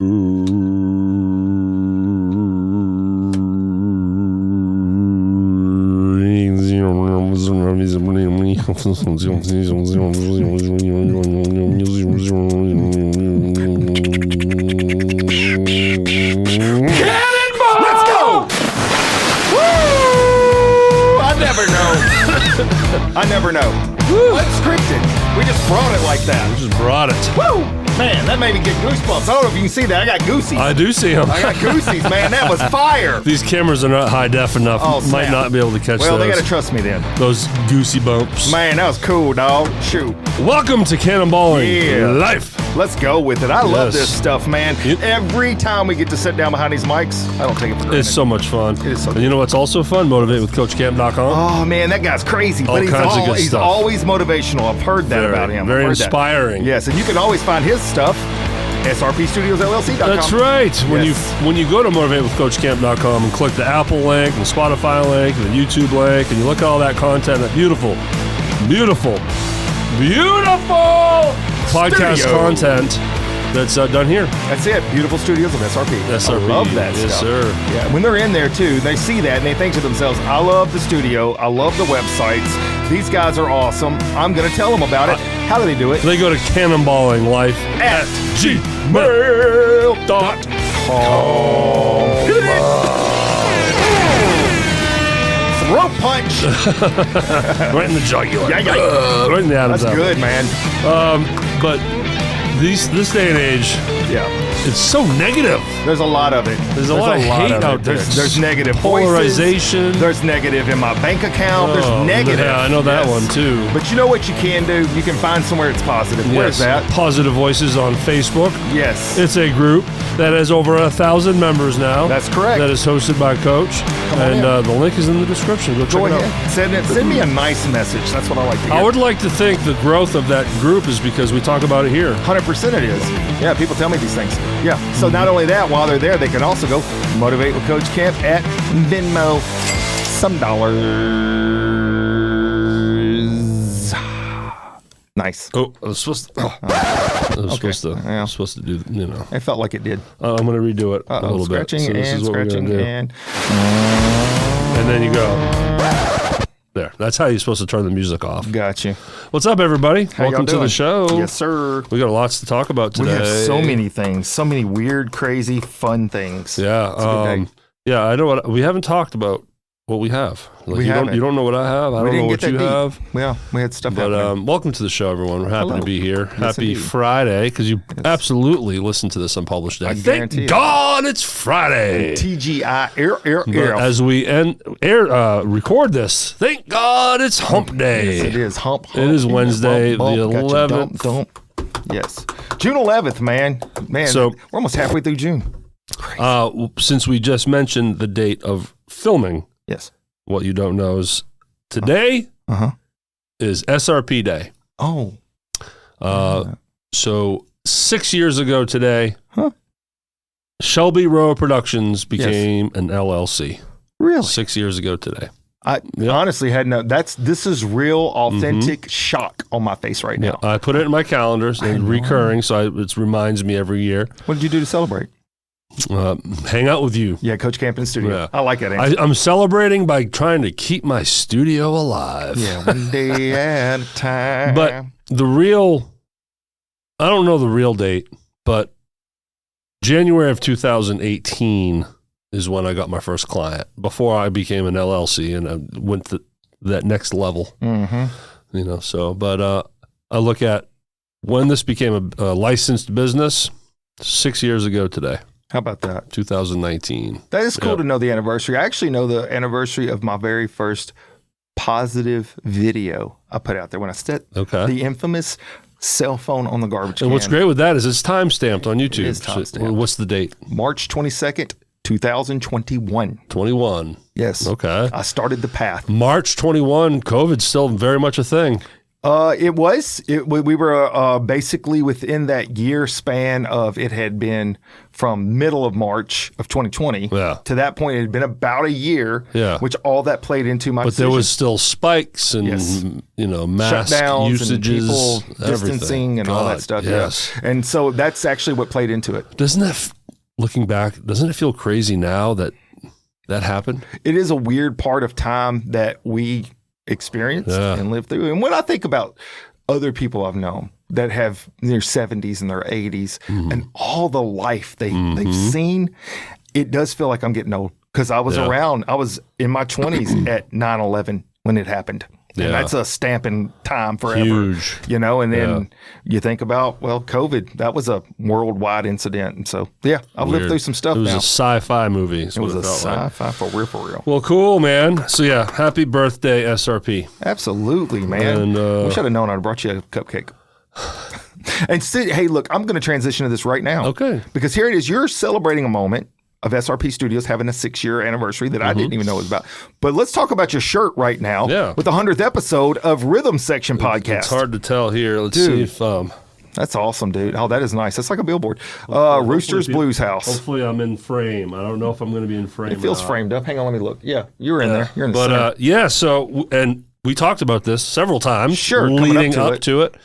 I never know. Unscripted. We just brought it like that. We just brought it. Woo! Man, that made me get goosebumps. I don't know if you can see that. I got goosies. I do see them. I got goosies, man. That was fire. These cameras are not high def enough. Oh, might not be able to catch well, those. they got to trust me then. Those goosey bumps. Man, that was cool, dog. Shoot. Welcome to Cannonballing Life. Let's go with it. I love this stuff, man. Every time we get to sit down behind these mics, I don't take it for granted. It's so much fun. It is so And you know what's also fun? MotivateWithCoachCamp.com. Oh, man, that guy's crazy. All kinds of good he's stuff. always motivational. I've heard that about him. Very I've heard inspiring. That. Yes, and you can always find his stuff. SRP Studios LLC.com. That's right. Yes. When you go to MotivateWithCoachCamp.com and click the Apple link, the Spotify link, the YouTube link, and you look at all that content, that beautiful podcast content that's done here. That's it. Beautiful studios of SRP. SRP. I love that stuff. Yes, sir. Yeah, when they're in there too, they see that and they think to themselves, I love the studio. I love the websites. These guys are awesome. I'm going to tell them about it. How do they do it? They go to cannonballinglife@gmail.com. Throat punch. Right in the jugular. Yeah. Right in the Adam's That's apple. good, man. But this day and age, it's so negative. There's a lot of it. There's a lot of hate out there. There's negative polarization. Voices. There's negative in my bank account. There's negative. Yeah, I know that one too. But you know what you can do? You can find somewhere it's positive. Yes. Where's that? Positive Voices on Facebook. Yes. It's a group that has over 1,000 members now. That's correct. That is hosted by Coach. And the link is in the description. Go check it out. Send me a nice message. That's what I like to hear. I would like to think the growth of that group is because we talk about it here. 100% it is. Yeah, people tell me these things. Yeah. So not only that, while they're there, they can also go Motivate with Coach Camp at Venmo. Some dollars. Nice. Oh, I was supposed to. Supposed to do. You know. I felt like it did. I'm going to redo it a little scratching bit. So this and is what scratching we're gonna do. And then you go. There. That's how you're supposed to turn the music off. Gotcha. What's up, everybody? Welcome to the show. Yes, sir. We got lots to talk about today. We have so many things, so many weird, crazy, fun things. Yeah. Yeah, I know what we haven't talked about. What we have. Like, you don't know what I have. I don't know what you have. Yeah, we had stuff happening. Welcome to the show, everyone. We're happy to be here. Happy Friday, because you absolutely listen to this unpublished day. Thank God it's Friday. TGI. As we record this, thank God it's Hump Day. Yes, it is. Hump. It is Wednesday, the 11th. Yes. June 11th, man. So we're almost halfway through June. Since we just mentioned the date of filming, yes. What you don't know is today is SRP Day. Oh. So 6 years ago today, Shelby Row Productions became an LLC. Really? 6 years ago today. I honestly had no. This is real, authentic shock on my face right now. I put it in my calendar and recurring, so it reminds me every year. What did you do to celebrate? Hang out with you. Yeah, Coach Camp in the studio. Yeah. I like that answer. I'm celebrating by trying to keep my studio alive. Yeah, one day at a time. But I don't know the real date, but January of 2018 is when I got my first client, before I became an LLC and I went to that next level. But I look at when this became a licensed business 6 years ago today. How about that? 2019. That is cool to know the anniversary. I actually know the anniversary of my very first positive video I put out there when I set the infamous cell phone on the garbage can. And what's great with that is it's time-stamped on YouTube. It is time-stamped. So what's the date? March 22nd, 2021. 21. Yes. Okay. I started the path. March 21, COVID's still very much a thing. We were basically within that year span of it had been from middle of March of 2020 to that point. It had been about a year, which all that played into my decision. But there was still spikes and mask shutdowns usages, and people distancing and all that stuff. Yes. Yeah. And so that's actually what played into it. Looking back, doesn't it feel crazy now that happened? It is a weird part of time that we experienced and lived through. And when I think about other people I've known that have in their 70s and their 80s and all the life they've seen, it does feel like I'm getting old because I was around. I was in my 20s at 9/11 when it happened. And that's a stamping time forever. Huge. And then you think about, COVID, that was a worldwide incident. And so, I've lived through some stuff now. It was a sci-fi movie. It was a sci-fi for real. Well, cool, man. So, happy birthday, SRP. Absolutely, man. And, we should have known I'd brought you a cupcake. And hey, look, I'm going to transition to this right now. Okay. Because here it is. You're celebrating a moment of SRP Studios having a 6-year anniversary that I didn't even know it was about. But let's talk about your shirt right now with the 100th episode of Rhythm Section Podcast. It's hard to tell here. Let's see if... That's awesome, dude. Oh, that is nice. That's like a billboard. Rooster's Blues House. Hopefully I'm in frame. I don't know if I'm going to be in frame. It feels framed up. Hang on, let me look. Yeah, you're in there. You're in the center. So, and we talked about this several times leading up to it.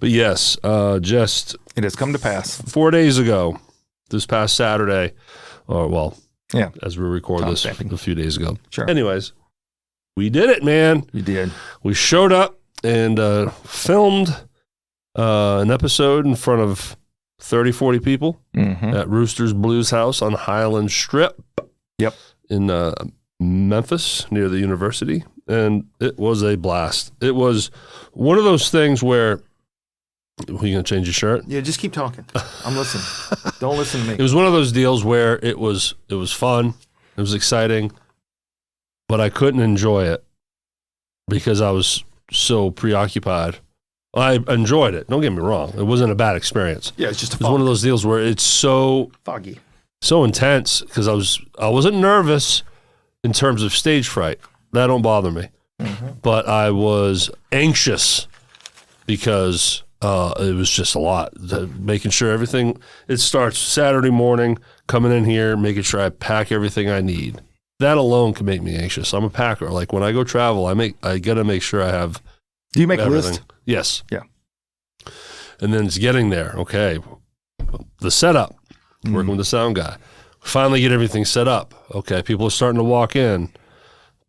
But yes, just... It has come to pass. 4 days ago, this past Saturday... as we record this a few days ago. Sure. Anyways, we did it, man. You did. We showed up and filmed an episode in front of 30, 40 people at Rooster's Blues House on Highland Strip. Yep. In Memphis, near the university. And it was a blast. It was one of those things where... Are you going to change your shirt? Yeah, just keep talking. I'm listening. Don't listen to me. It was one of those deals where it was fun. It was exciting, but I couldn't enjoy it because I was so preoccupied. I enjoyed it. Don't get me wrong. It wasn't a bad experience. Yeah, it's just it was one of those deals where it's so foggy, so intense because I wasn't nervous in terms of stage fright. That don't bother me. But I was anxious because it was just a lot. Making sure everything, it starts Saturday morning, coming in here, making sure I pack everything I need. That alone can make me anxious. I'm a packer. Like when I go travel, I got to make sure I have Do you make everything. A list? Yes. Yeah. And then it's getting there. Okay. The setup, working with the sound guy. Finally get everything set up. Okay. People are starting to walk in.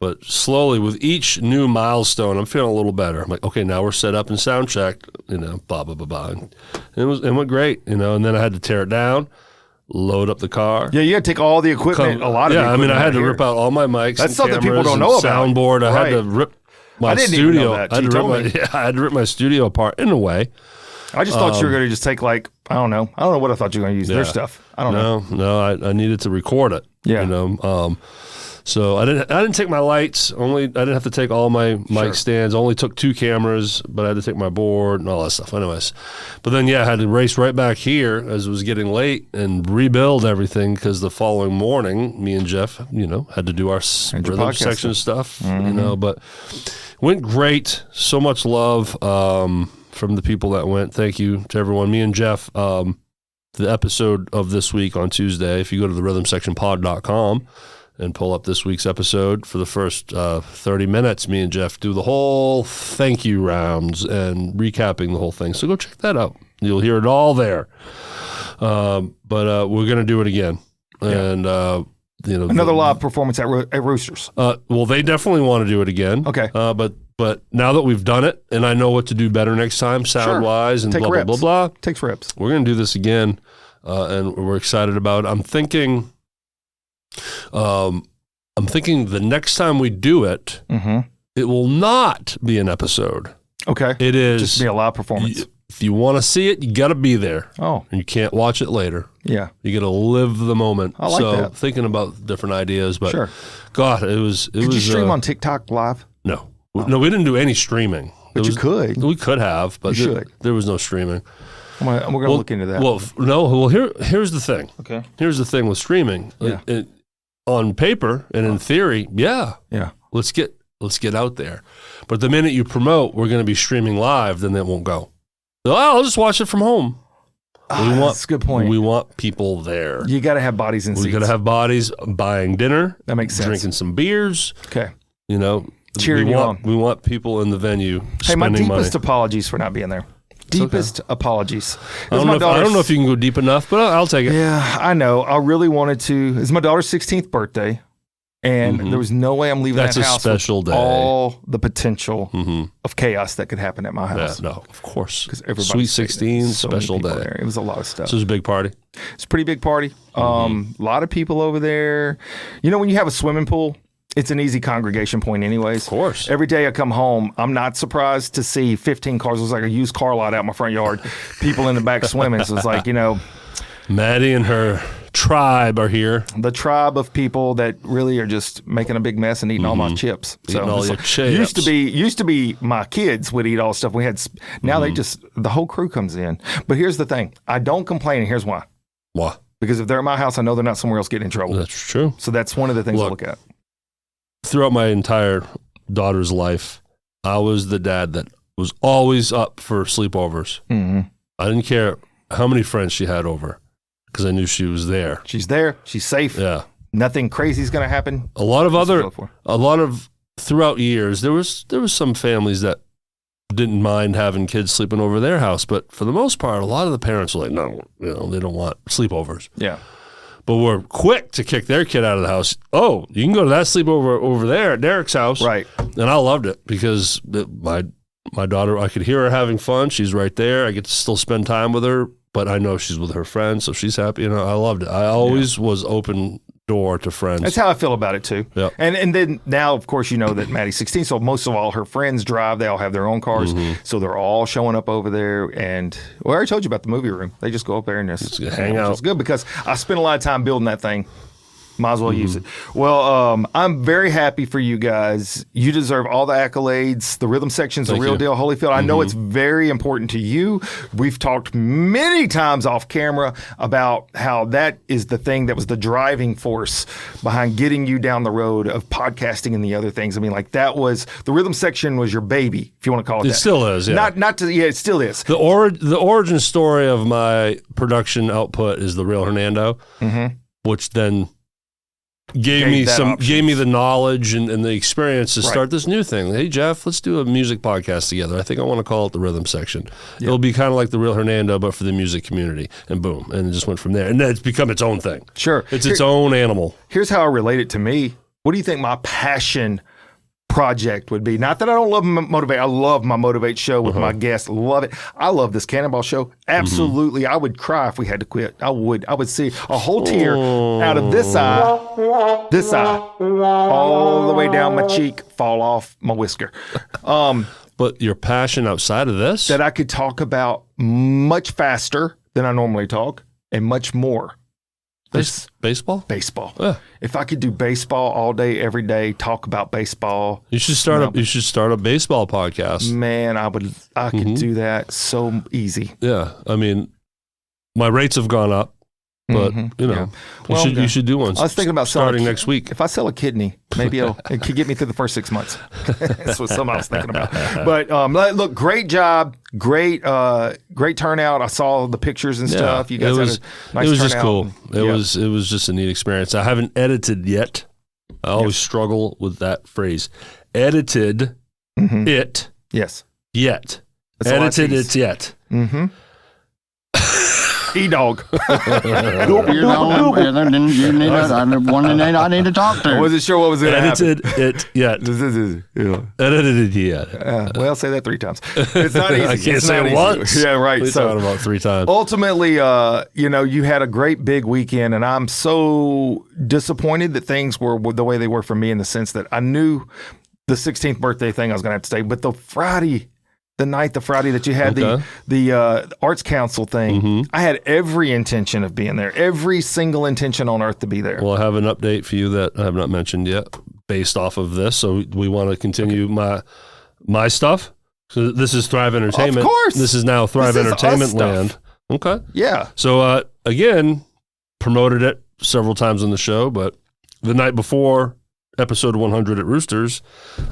But slowly, with each new milestone, I'm feeling a little better. I'm like, okay, now we're set up and sound checked, blah, blah, blah, blah. And it went great, and then I had to tear it down, load up the car. Yeah, you had to take all the equipment, a lot of the equipment. I had to rip out all my mics. That's something people don't know about. Soundboard. I had to rip my studio. I had to rip my studio apart in a way. I just thought you were going to just take I don't know what I thought you were going to use their stuff. I don't know. No, I needed to record it. Yeah. So I didn't take my lights. I didn't have to take all my mic stands. Only took 2 cameras, but I had to take my board and all that stuff. Anyways, but then I had to race right back here as it was getting late and rebuild everything because the following morning, me and Jeff, had to do our rhythm section stuff. But went great. So much love from the people that went. Thank you to everyone. Me and Jeff. The episode of this week on Tuesday. If you go to the rhythmsectionpod.com. and pull up this week's episode for the first 30 minutes. Me and Jeff do the whole thank you rounds and recapping the whole thing. So go check that out. You'll hear it all there. But we're going to do it again. Yeah. And, another live performance at Roosters. Well, they definitely want to do it again. Okay. But now that we've done it and I know what to do better next time, sound-wise and blah, blah, blah, blah. Takes reps. We're going to do this again. And we're excited about it. I'm thinking the next time we do it, it will not be an episode. Okay. It is just be a live performance. If you want to see it, you got to be there. Oh. And you can't watch it later. Yeah. You got to live the moment. I like that. Thinking about different ideas, but sure. God, it was. Could you stream on TikTok live? No. Oh. No, we didn't do any streaming. But you could. We could have, but there was no streaming. We're going to look into that. Here's the thing. Okay. Here's the thing with streaming. Yeah. On paper and in theory, yeah. Yeah. Let's get Let's get out there. But the minute you promote, we're going to be streaming live, then it won't go. So, I'll just watch it from home. That's a good point. We want people there. You got to have bodies in seats. We got to have bodies buying dinner. That makes sense. Drinking some beers. Okay. You know, cheering you on. We want people in the venue. Hey, my deepest money. apologies for not being there. Deepest apologies. I don't know if you can go deep enough, but I'll take it. Yeah, I know. I really wanted to. It's my daughter's 16th birthday, and there was no way I'm leaving that house. That's a special day. All the potential of chaos that could happen at my house. Yeah, no, of course. Because Sweet 16, special day. There. It was a lot of stuff. So it was a big party. It's a pretty big party. A lot of people over there. You know, when you have a swimming pool, it's an easy congregation point anyways. Of course. Every day I come home, I'm not surprised to see 15 cars. It was like a used car lot out in my front yard. People in the back swimming. So it's like, you know. Maddie and her tribe are here. The tribe of people that really are just making a big mess and eating all my chips. Eating all your chips. Used to be my kids would eat all the stuff we had. Now they just, the whole crew comes in. But here's the thing. I don't complain, and here's why. Why? Because if they're at my house, I know they're not somewhere else getting in trouble. That's true. So that's one of the things I look at. Throughout my entire daughter's life, I was the dad that was always up for sleepovers. I didn't care how many friends she had over because I knew she was there. She's there. She's safe. Yeah. Nothing crazy is going to happen. Throughout years, there was some families that didn't mind having kids sleeping over their house, but for the most part, a lot of the parents were like, no, you know, they don't want sleepovers. Yeah. But we're quick to kick their kid out of the house. Oh, you can go to that sleepover over there at Derek's house. Right. And I loved it because my daughter, I could hear her having fun. She's right there. I get to still spend time with her, but I know she's with her friends, so she's happy. You know, I loved it. I always was open door to friends. That's how I feel about it too. Yep. And then now, of course, you know that Maddie's 16, so most of all her friends drive. They all have their own cars, so they're all showing up over there. And well, I already told you about the movie room. They just go up there and just hang out. It's good because I spent a lot of time building that thing. Might as well use it. Well, I'm very happy for you guys. You deserve all the accolades. The rhythm section's a real deal, Holyfield. I know it's very important to you. We've talked many times off camera about how that is the thing that was the driving force behind getting you down the road of podcasting and the other things. I mean, like that was the rhythm section was your baby, if you want to call it that. It still is, yeah. It still is. The origin story of my production output is The Real Hernando, which then gave me the knowledge and the experience to start this new thing. Hey, Jeff, let's do a music podcast together. I think I want to call it The Rhythm Section. Yeah. It'll be kind of like The Real Hernando, but for the music community. And boom. And it just went from there. And then it's become its own thing. Sure. It's its own animal. Here's how I relate it to me. What do you think my passion project would be? Not that I don't love Motivate. I love my Motivate show with my guests. Love it. I love this Cannonball show. Absolutely. I would cry if we had to quit. I would see a whole tear out of this eye, all the way down my cheek, fall off my whisker. But your passion outside of this? That I could talk about much faster than I normally talk and much more. Baseball? Baseball. Yeah. If I could do baseball all day, every day, talk about baseball. You should start a baseball podcast. Man, I could do that so easy. Yeah. I mean, my rates have gone up, but you know, you should do one. I was thinking about starting next week. If I sell a kidney, maybe it could get me through the first 6 months. That's what somebody was thinking about. But look, great job. Great turnout. I saw the pictures and stuff. You guys had a nice turnout. It was just cool. It was just a neat experience. I haven't edited yet. I always struggle with that phrase. Edited it. Yes. Yet. Edited it yet. E-dog. You're the only person you need I need to talk to. I wasn't sure what was going to happen. Edited it yet. Edited it yet. Well, say that 3 times. It's not easy. I can't say it once. Yeah, right. We talked about 3 times. Ultimately, you had a great big weekend, and I'm so disappointed that things were the way they were for me in the sense that I knew the 16th birthday thing I was going to have to stay, but the Friday that you had the Arts Council thing, I had every intention of being there, every single intention on earth to be there. Well, I have an update for you that I have not mentioned yet based off of this. So we want to continue my stuff. So this is Thrive Entertainment. Of course. This is now Thrive Entertainment land. Okay. Yeah. So again, promoted it several times on the show, but the night before episode 100 at Roosters,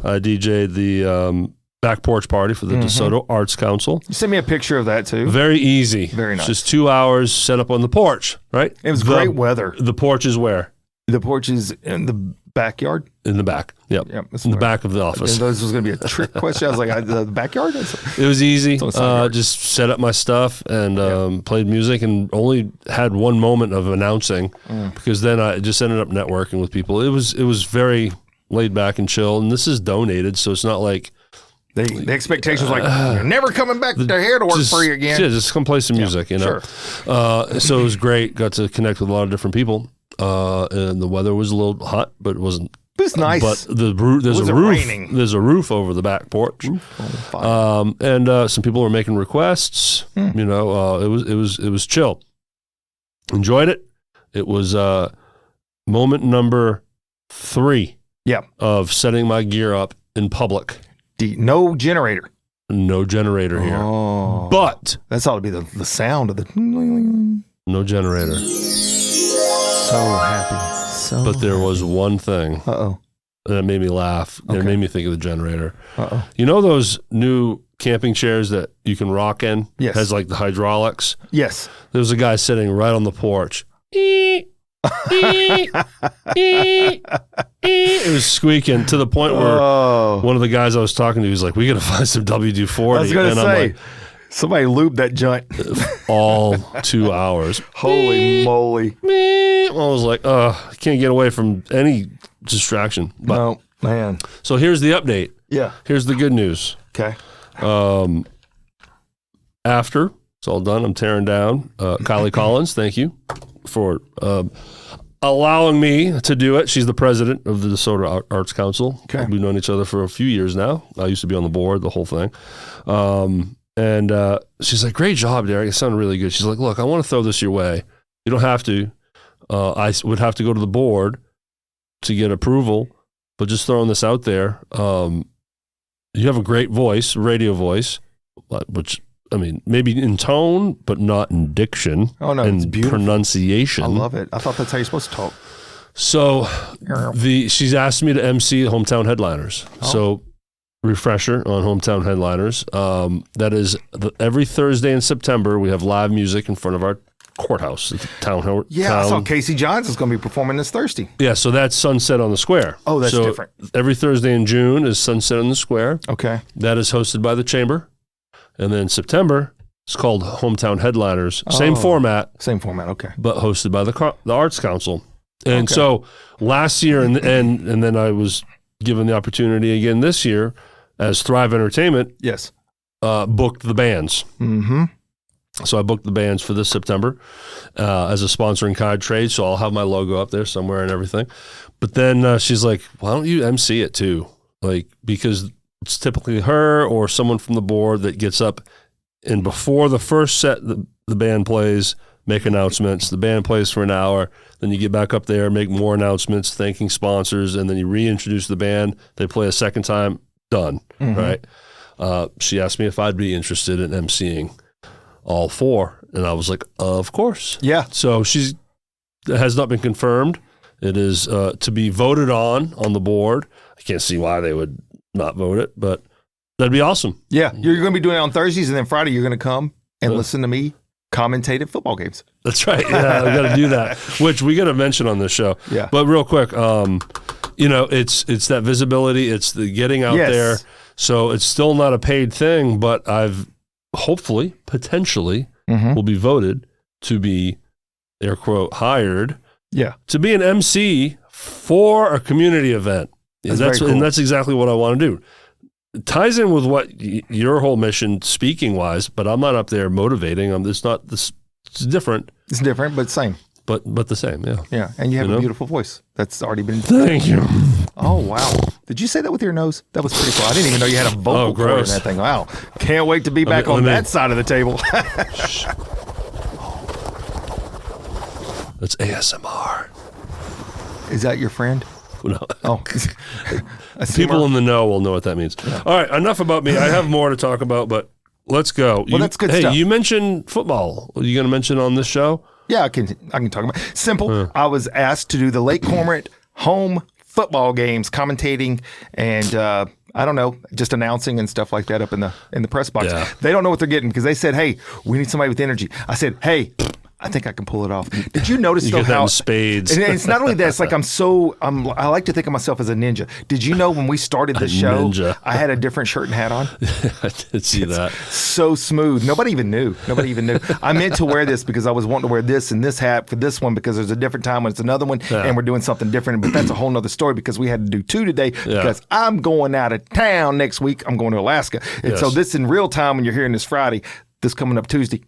I DJ'd the back porch party for the DeSoto Arts Council. You sent me a picture of that too. Very easy. Very nice. Just 2 hours set up on the porch, right? It was great weather. The porch is where? The porch is in the backyard. In the back. Yep. In the back of the office. And this was going to be a trick question. I was like, the backyard? It was easy. Just set up my stuff and played music, and only had one moment of announcing because then I just ended up networking with people. It was very laid back and chill, and this is donated, so it's not like the expectations like you're never coming back here to work for you again. Yeah, just come play some music, you know. Sure. So it was great. Got to connect with a lot of different people. And the weather was a little hot, but it wasn't. It was nice. But there's a roof. Raining? There's a roof over the back porch. And some people were making requests. You know, it was chill. Enjoyed it. It was moment number 3. Yeah. Of setting my gear up in public. No generator. No generator here. Oh. But that's ought to be the sound of the. No generator. So happy. But there was one thing. That made me laugh. Okay. It made me think of the generator. You know those new camping chairs that you can rock in? Yes. Has like the hydraulics? Yes. There was a guy sitting right on the porch. It was squeaking to the point where one of the guys I was talking to was like, we got to find some WD-40. I was going to say, somebody lubed that joint. All 2 hours. Holy moly. I was like, I can't get away from any distraction. But, no, man. So here's the update. Yeah. Here's the good news. Okay. After it's all done, I'm tearing down. Kylie Collins, thank you for allowing me to do it. She's the president of the DeSoto Arts Council. Okay. We've known each other for a few years now. I used to be on the board, the whole thing. And she's like, great job, Derek. It sounded really good. She's like, look, I want to throw this your way. You don't have to. I would have to go to the board to get approval, but just throwing this out there. You have a great voice, radio voice, which, I mean, maybe in tone, but not in diction. Oh, no, and it's beautiful. Pronunciation. I love it. I thought that's how you're supposed to talk. So she's asked me to MC Hometown Headliners. So refresher on Hometown Headliners. That is every Thursday in September, we have live music in front of our courthouse. Town. Yeah, I saw Casey Johns is going to be performing this Thursday. Yeah, so that's Sunset on the Square. Oh, that's different. Every Thursday in June is Sunset on the Square. Okay. That is hosted by the Chamber. And then September, it's called Hometown Headliners. Same format. Same format, okay. But hosted by the Arts Council. And so last year, and then I was given the opportunity again this year as Thrive Entertainment. Yes. Booked the bands. Mm-hmm. So I booked the bands for this September as a sponsoring card trade. So I'll have my logo up there somewhere and everything. But then she's like, why don't you MC it too? Like, because it's typically her or someone from the board that gets up and before the first set the band plays, make announcements. The band plays for an hour. Then you get back up there, make more announcements, thanking sponsors, and then you reintroduce the band. They play a second time. Done. Mm-hmm. Right? She asked me if I'd be interested in MCing all 4, and I was like, of course. Yeah. So it has not been confirmed. It is to be voted on the board. I can't see why they would not vote it, but that'd be awesome. Yeah. You're going to be doing it on Thursdays, and then Friday you're going to come and listen to me commentate at football games. That's right. Yeah, we got to do that, which we got to mention on this show. Yeah. But real quick, it's that visibility. It's the getting out there. So it's still not a paid thing, but I've hopefully, potentially, will be voted to be, air quote, hired to be an MC for a community event. That's cool. And that's exactly what I want to do. It ties in with what your whole mission, speaking wise, but I'm not up there motivating. It's not this. It's different. It's different, but same. But the same, yeah. Yeah, and you have a beautiful voice. That's already been. Thank you. Oh wow! Did you say that with your nose? That was pretty cool. I didn't even know you had a vocal cord in that thing. Wow! Can't wait to be back on that side of the table. That's ASMR. Is that your friend? No. Oh. People in the know will know what that means. Yeah. All right, enough about me. I have more to talk about, but let's go. Well, that's good stuff. Hey, you mentioned football. Are you going to mention on this show? Yeah, I can talk about it. Simple. I was asked to do the Lake Cormorant home football games, commentating, and I don't know, just announcing and stuff like that up in the press box. Yeah. They don't know what they're getting because they said, "Hey, we need somebody with energy." I said, "Hey, I think I can pull it off." Did you notice You though get that how in spades. And it's not only that, it's like I like to think of myself as a ninja. Did you know when we started the show, ninja. I had a different shirt and hat on? I did see that. So smooth. Nobody even knew. I meant to wear this because I was wanting to wear this and this hat for this one because there's a different time when it's another one and we're doing something different. But that's a whole nother story because we had to do 2 today because I'm going out of town next week. I'm going to Alaska. And so this in real time when you're hearing this Friday, this coming up Tuesday.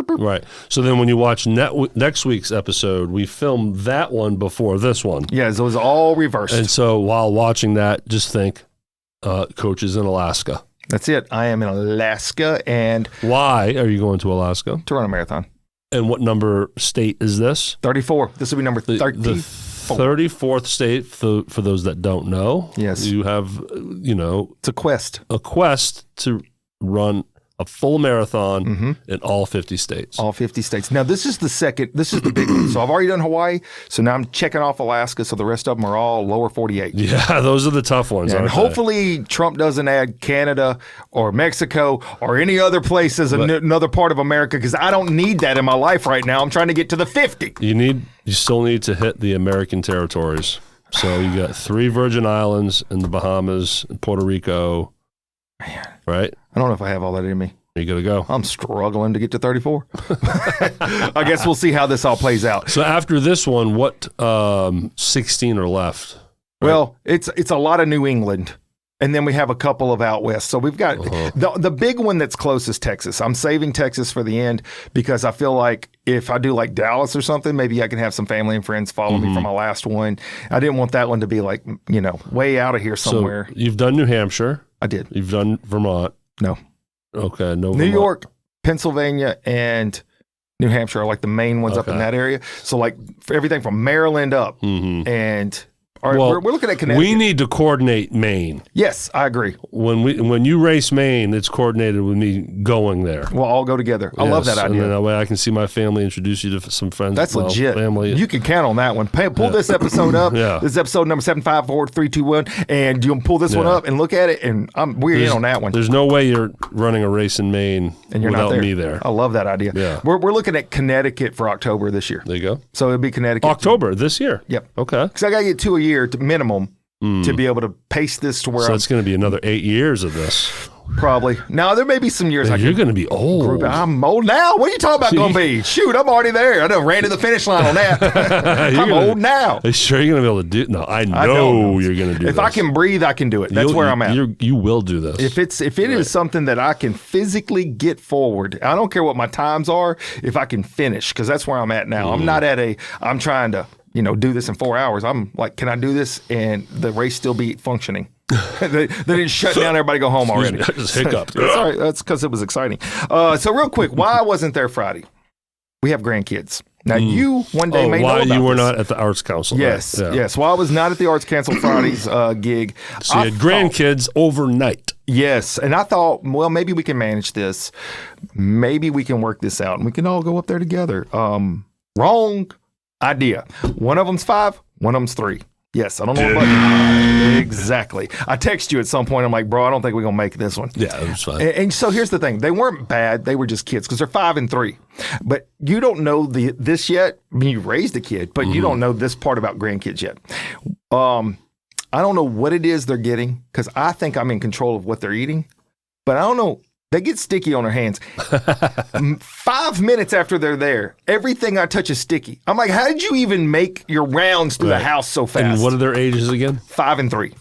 Right. So then when you watch next week's episode, we filmed that one before this one. Yeah, so it was all reversed. And so while watching that, just think, Coach is in Alaska. That's it. I am in Alaska. And why are you going to Alaska? To run a marathon. And what number state is this? 34. This will be number 34. The 34th state, for those that don't know. Yes. You have, it's a quest. A quest to run a full marathon in all 50 states. All 50 states. Now, this is the big one. So I've already done Hawaii. So now I'm checking off Alaska. So the rest of them are all lower 48. Yeah, those are the tough ones. And hopefully Trump doesn't add Canada or Mexico or any other place as another part of America because I don't need that in my life right now. I'm trying to get to the 50. You still need to hit the American territories. So you got 3 Virgin Islands and the Bahamas and Puerto Rico. Man. Right? I don't know if I have all that in me. You got to go. I'm struggling to get to 34. I guess we'll see how this all plays out. So after this one, what 16 are left? Right? Well, it's a lot of New England. And then we have a couple of out west. So we've got the big one that's closest, Texas. I'm saving Texas for the end because I feel like if I do like Dallas or something, maybe I can have some family and friends follow me for my last one. I didn't want that one to be like, way out of here somewhere. So you've done New Hampshire. I did. You've done Vermont. No. Okay, no. New York, Pennsylvania, and New Hampshire are like the main ones up in that area. So like for everything from Maryland up and... All right, we're looking at Connecticut. We need to coordinate Maine. Yes, I agree. When you race Maine, it's coordinated with me going there. We'll all go together. I love that idea. And then that way I can see my family, introduce you to some friends. That's legit. Family. You can count on that one. Pull this episode up. This is episode number 754-321, and you can pull this one up and look at it, and we're in on that one. There's no way you're running a race in Maine and you're without not there. me there. I love that idea. Yeah. We're looking at Connecticut for October this year. There you go. So it'll be Connecticut. October this year? Yep. Okay. Because I got to get 2 a year to minimum. To be able to pace this to where So it's going to be another 8 years of this. Probably. Now, there may be some years You're going to be old. I'm old now. What are you talking about going to be? Shoot, I'm already there. I done ran to the finish line on that. I'm old now. Are you sure you're going to be able to do it? No, I know you're going to do If this. I can breathe, I can do it. That's where I'm at. You will do this. If it is something that I can physically get forward, I don't care what my times are, if I can finish, because that's where I'm at now. I'm not I'm trying to do this in 4 hours. I'm like, can I do this and the race still be functioning? they didn't shut down. Everybody go home already. I just hiccuped. Sorry, that's because it was exciting. So real quick, why I wasn't there Friday? We have grandkids. Now you one day may know about why you were this. not at the Arts Council? Yes, right? yes. Well, I was not at the Arts Council Friday's gig. So you had grandkids overnight. Yes, and I thought, well, maybe we can manage this. Maybe we can work this out, and we can all go up there together. Wrong idea. One of them's 5, one of them's 3. Yes, I don't know what button. Exactly. I text you at some point. I'm like, bro, I don't think we're going to make this one. Yeah, it was fine. And so here's the thing. They weren't bad. They were just kids because they're 5 and 3. But you don't know this yet. I mean, you raised a kid, but you don't know this part about grandkids yet. I don't know what it is they're getting because I think I'm in control of what they're eating. But I don't know. They get sticky on their hands. 5 minutes after they're there, everything I touch is sticky. I'm like, how did you even make your rounds through the house so fast? And what are their ages again? 5 and 3.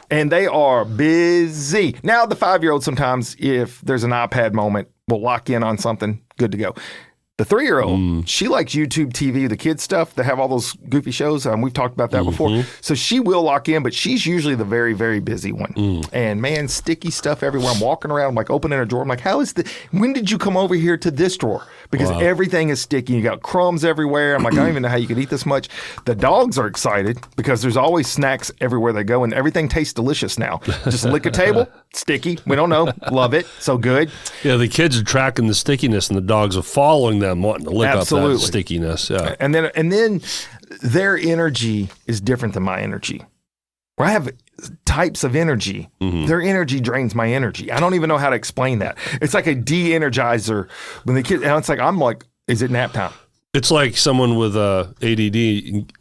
And they are busy. Now, the 5-year-old sometimes, if there's an iPad moment, will lock in on something, good to go. The 3-year-old, she likes YouTube TV, the kids stuff that have all those goofy shows. We've talked about that before. So she will lock in, but she's usually the very, very busy one. And man, sticky stuff everywhere. I'm walking around, I'm like opening a drawer. I'm like, when did you come over here to this drawer? Because everything is sticky. You got crumbs everywhere. I'm like, I don't even know how you could eat this much. The dogs are excited because there's always snacks everywhere they go and everything tastes delicious now. Just lick a table, sticky. We don't know. Love it. So good. Yeah, the kids are tracking the stickiness and the dogs are following them, wanting to lick up that stickiness. Yeah. And then their energy is different than my energy. where I have types of energy. Their energy drains my energy. I don't even know how to explain that. It's like a de-energizer when the kid, and it's like, I'm like, is it nap time? It's like someone with ADD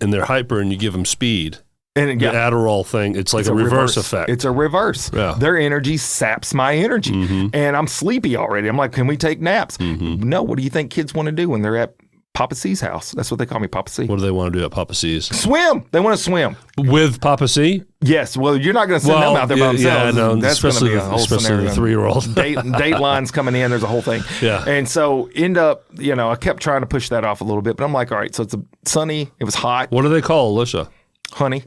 and they're hyper and you give them speed. And the Adderall thing, it's like a reverse effect. It's a reverse. Yeah. Their energy saps my energy. And I'm sleepy already. I'm like, can we take naps? No, what do you think kids want to do when they're at Papa C's house? That's what they call me, Papa C. What do they want to do at Papa C's? Swim. They want to swim. With Papa C? Yes. Well, you're not going to send them out there by themselves. Yeah, no, that's going to be a whole scenario. The 3-year-old. Datelines coming in. There's a whole thing. Yeah. And so end up, I kept trying to push that off a little bit, but I'm like, all right, so it's sunny. It was hot. What do they call Alicia? Honey.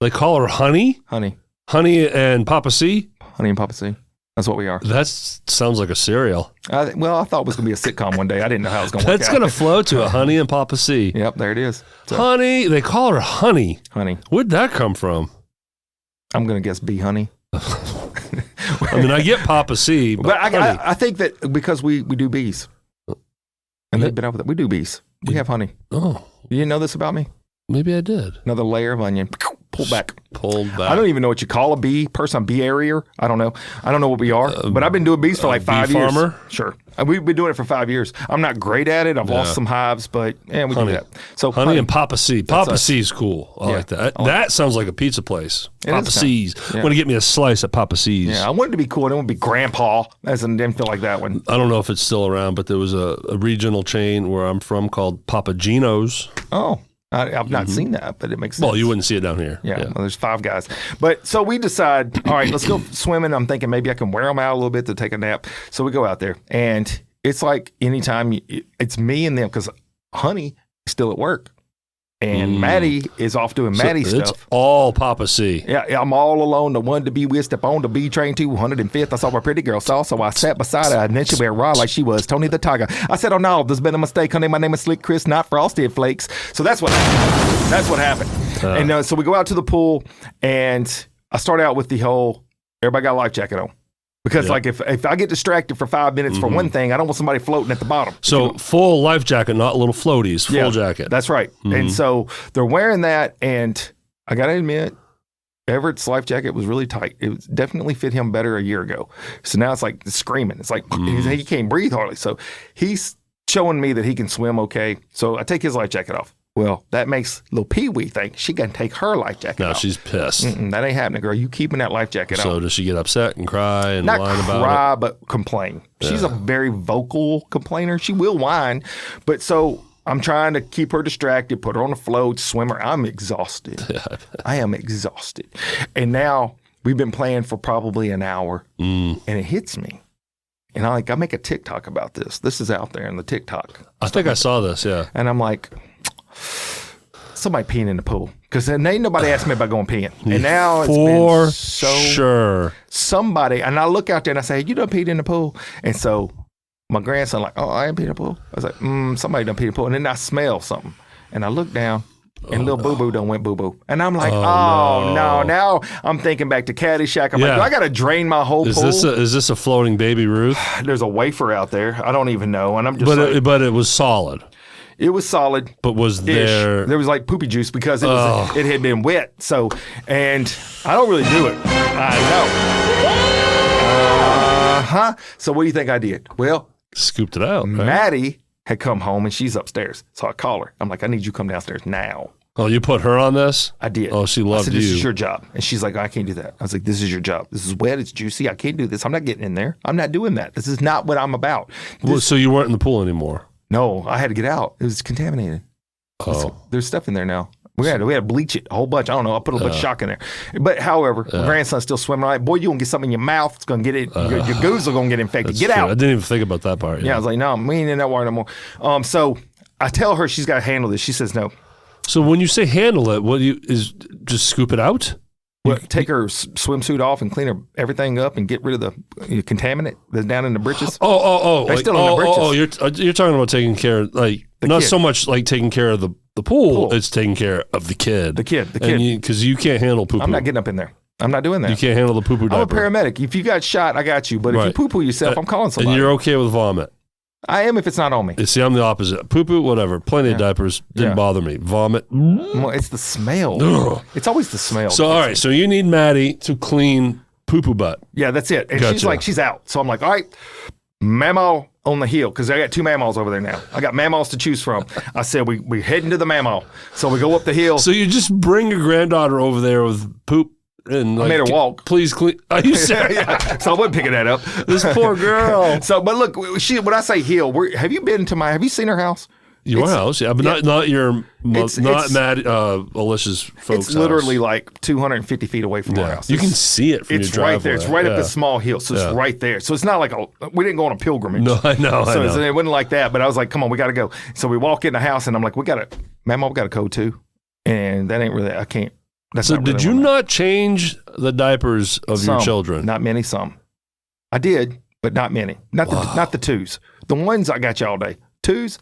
They call her Honey? Honey. Honey and Papa C? Honey and Papa C. That's what we are. That sounds like a cereal. I thought it was going to be a sitcom one day. I didn't know how it was going to work out. That's going to flow to a Honey and Papa C. Yep, there it is. So, Honey. They call her Honey. Honey. Where'd that come from? I'm going to guess B, Honey. I mean, I get Papa C, but I think that because we do bees. And they've been out with it. We do bees. We have honey. Oh. You didn't know this about me? Maybe I did. Another layer of onion. Pulled back. I don't even know what you call a bee person. I'm bee airier. I don't know. I don't know what we are. But I've been doing bees for like 5 years. Farmer? Sure. We've been doing it for 5 years. I'm not great at it. I've lost some hives, but we do that. So honey and Papa C. Papa C is cool. I like that. That sounds like a pizza place. Papa C's. I'm going to get me a slice at Papa C's. Yeah, I wanted to be cool. I didn't want to be Grandpa. I didn't feel like that one. I don't know if it's still around, but there was a regional chain where I'm from called Papa Gino's. Oh. I've not seen that, but it makes sense. Well, you wouldn't see it down here. Yeah. Well, there's 5 guys. But so we decide, all right, let's go swimming. I'm thinking maybe I can wear them out a little bit to take a nap. So we go out there. And it's like anytime it's me and them because Honey is still at work. And Maddie is off doing Maddie stuff. It's all Papa C. Yeah, I'm all alone. The one to be with, step on the B train 205th. I saw my pretty girl saw, so I sat beside her. And then she went raw like she was Tony the Tiger. I said, oh no, there's been a mistake, honey. My name is Slick Chris, not Frosted Flakes. So that's what happened. And so we go out to the pool, and I start out with the whole, everybody got a life jacket on. Because like if I get distracted for 5 minutes for one thing, I don't want somebody floating at the bottom. So full life jacket, not little floaties, full jacket. That's right. And so they're wearing that, and I got to admit, Everett's life jacket was really tight. It definitely fit him better a year ago. So now it's like screaming. It's like he can't breathe hardly. So he's showing me that he can swim okay. So I take his life jacket off. Well, that makes little Pee-wee think she can take her life jacket off. No, she's pissed. That ain't happening, girl. You keeping that life jacket on. So does she get upset and cry and whine about it? Not cry, but complain. Yeah. She's a very vocal complainer. She will whine. But so I'm trying to keep her distracted, put her on the float, swim her. I'm exhausted. I am exhausted. And now we've been playing for probably an hour, and it hits me. And I make a TikTok about this. This is out there in the TikTok. I think I saw this, yeah. And I'm like, somebody peeing in the pool. Because ain't nobody asked me about going peeing. And now it's been so sure. Somebody, and I look out there and I say, hey, you done peed in the pool? And so my grandson like, oh, I ain't peed in the pool. I was like, somebody done peed in the pool. And then I smell something. And I look down. And little boo-boo done went boo-boo. And I'm like, no. Now I'm thinking back to Caddyshack. I'm like, do I got to drain my whole pool? Is this a floating baby Ruth? There's a wafer out there. I don't even know. And I'm just but it was solid. It was solid. But was there was like poopy juice because it had been wet. So, and I don't really do it. I know. So what do you think I did? Well, scooped it out. Maddie had come home and she's upstairs. So I call her. I'm like, I need you to come downstairs now. Oh, you put her on this? I did. Oh, she loved I said, you. This is your job. And she's like, I can't do that. I was like, this is your job. This is wet. It's juicy. I can't do this. I'm not getting in there. I'm not doing that. This is not what I'm about. So you weren't in the pool anymore? No, I had to get out. It was contaminated. Oh. There's stuff in there now. We had to bleach it a whole bunch. I don't know. I put a little bit of shock in there. But however, my grandson's still swimming. Like, boy, you going to get something in your mouth. It's going to get it. Your goose are going to get infected. Get out. I didn't even think about that part. Yeah, I was like, no, we ain't in that water no more. So I tell her she's got to handle this. She says no. So when you say handle it, what is just scoop it out? Well, take her swimsuit off and clean her everything up and get rid of the contaminant that's down in the britches. They're still in the britches. You're talking about taking care of, like, not so much like taking care of the pool, it's taking care of the kid. The kid. Because you can't handle poo-poo. I'm not getting up in there. I'm not doing that. You can't handle the poo-poo diaper. I'm a paramedic. If you got shot, I got you. But if you poo-poo yourself, I'm calling somebody. And you're okay with vomit? I am if it's not on me. You see, I'm the opposite. Poo-poo, whatever. Plenty of diapers. Didn't bother me. Vomit. Well, it's the smell. Ugh. It's always the smell. So, all right. So you need Maddie to clean poo-poo butt. Yeah, that's it. And she's like, she's out. So I'm like, all right, Mamaw on the hill, because I got 2 Mamaws over there now. I got Mamaws to choose from. I said, we heading to the Mamaw. So we go up the hill. So you just bring your granddaughter over there with poop. And I made her walk. Please clean. Are you serious? Yeah. So I wasn't picking that up. This poor girl. So, but look, when I say hill, have you been to have you seen her house? Your house, yeah, but not your, not Matt, Alicia's folks' It's literally house. like 250 feet away from our house. You can see it from your driveway. Right there. It's right up this small hill, so it's right there. So it's not like we didn't go on a pilgrimage. No, I know. So it wasn't like that. But I was like, come on, we got to go. So we walk in the house, and I'm like, Mama, we got to code too, and that ain't really. I can't. So did you not change the diapers of your children? Not many. Some. I did, but not many. Not the 2s. The ones I got you all day. 2s.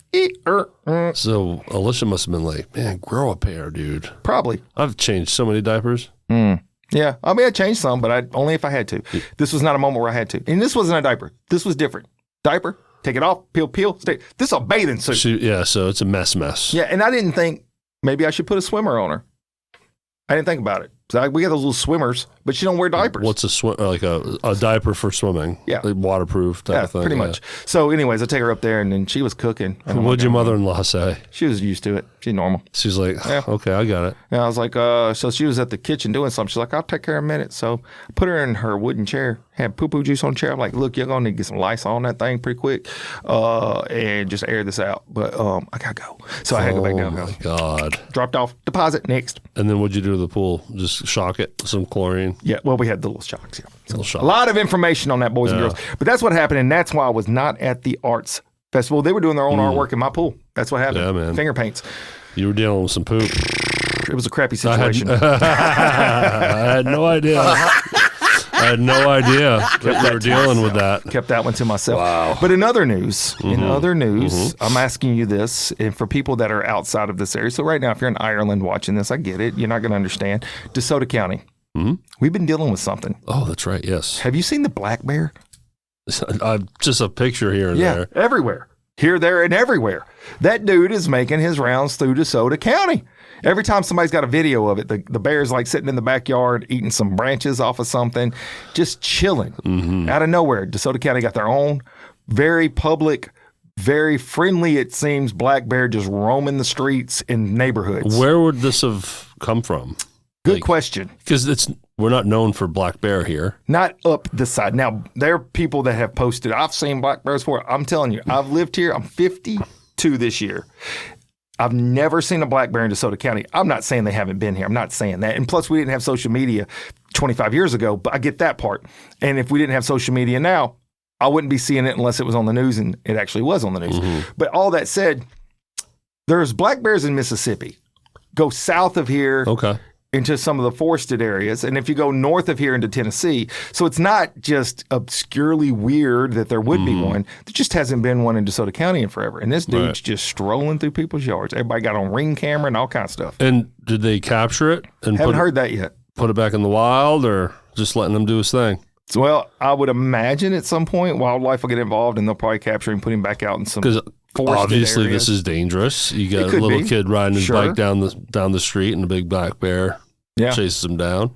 So Alicia must have been like, man, grow a pair, dude. Probably. I've changed so many diapers. Yeah. I mean, I changed some, but only if I had to. This was not a moment where I had to. And this wasn't a diaper. This was different. Diaper, take it off, peel, stay. This is a bathing suit. So it's a mess. Yeah, and I didn't think maybe I should put a swimmer on her. I didn't think about it. So we got those little swimmers, but she don't wear diapers. What's a diaper for swimming? Yeah. Like waterproof type of thing. Pretty much. So anyways, I take her up there, and then she was cooking. What'd your mother-in-law say? She was used to it. She's normal. She's like, okay, I got it. And I was like, so she was at the kitchen doing something. She's like, I'll take care in a minute. So I put her in her wooden chair, had poo-poo juice on the chair. I'm like, look, you're going to need to get some Lysol on that thing pretty quick and just air this out. But I got to go. So I had to go back down. Oh, my God. Dropped off, deposit, next. And then what'd you do to the pool? Just shock it? Some chlorine? Yeah, well, we had the little shocks. Yeah. Little shock. A lot of information on that, boys and girls. But that's what happened, and that's why I was not at the arts festival. They were doing their own artwork in my pool. That's what happened. Yeah, man. Finger paints. You were dealing with some poop. It was a crappy situation. I had no idea. I had no idea that you were dealing with that. Kept that one to myself. Wow. But in other news, I'm asking you this, and for people that are outside of this area. So right now, if you're in Ireland watching this, I get it. You're not going to understand. DeSoto County. We've been dealing with something. Oh, that's right. Yes. Have you seen the black bear? Just a picture here and there. Everywhere. Here, there, and everywhere. That dude is making his rounds through DeSoto County. Every time somebody's got a video of it, the bear's like sitting in the backyard eating some branches off of something, just chilling. Out of nowhere, DeSoto County got their own very public, very friendly, it seems, black bear just roaming the streets in neighborhoods. Where would this have come from? Good question. Because we're not known for black bear here. Not up this side. Now, there are people that have posted, I've seen black bears before. I'm telling you, I've lived here. I'm 52 this year. I've never seen a black bear in DeSoto County. I'm not saying they haven't been here. I'm not saying that. And plus, we didn't have social media 25 years ago, but I get that part. And if we didn't have social media now, I wouldn't be seeing it unless it was on the news, and it actually was on the news. But all that said, there's black bears in Mississippi. Go south of here. Okay. Into some of the forested areas. And if you go north of here into Tennessee, so it's not just obscurely weird that there would be one. There just hasn't been one in DeSoto County in forever. And this dude's just strolling through people's yards. Everybody got on Ring camera and all kinds of stuff. And did they capture it? And haven't heard that yet. Put it back in the wild, or just letting him do his thing? So, well, I would imagine at some point wildlife will get involved and they'll probably capture him, put him back out in some obviously areas. This is dangerous. You got a little kid riding his bike down the street, and a big black bear chases him down.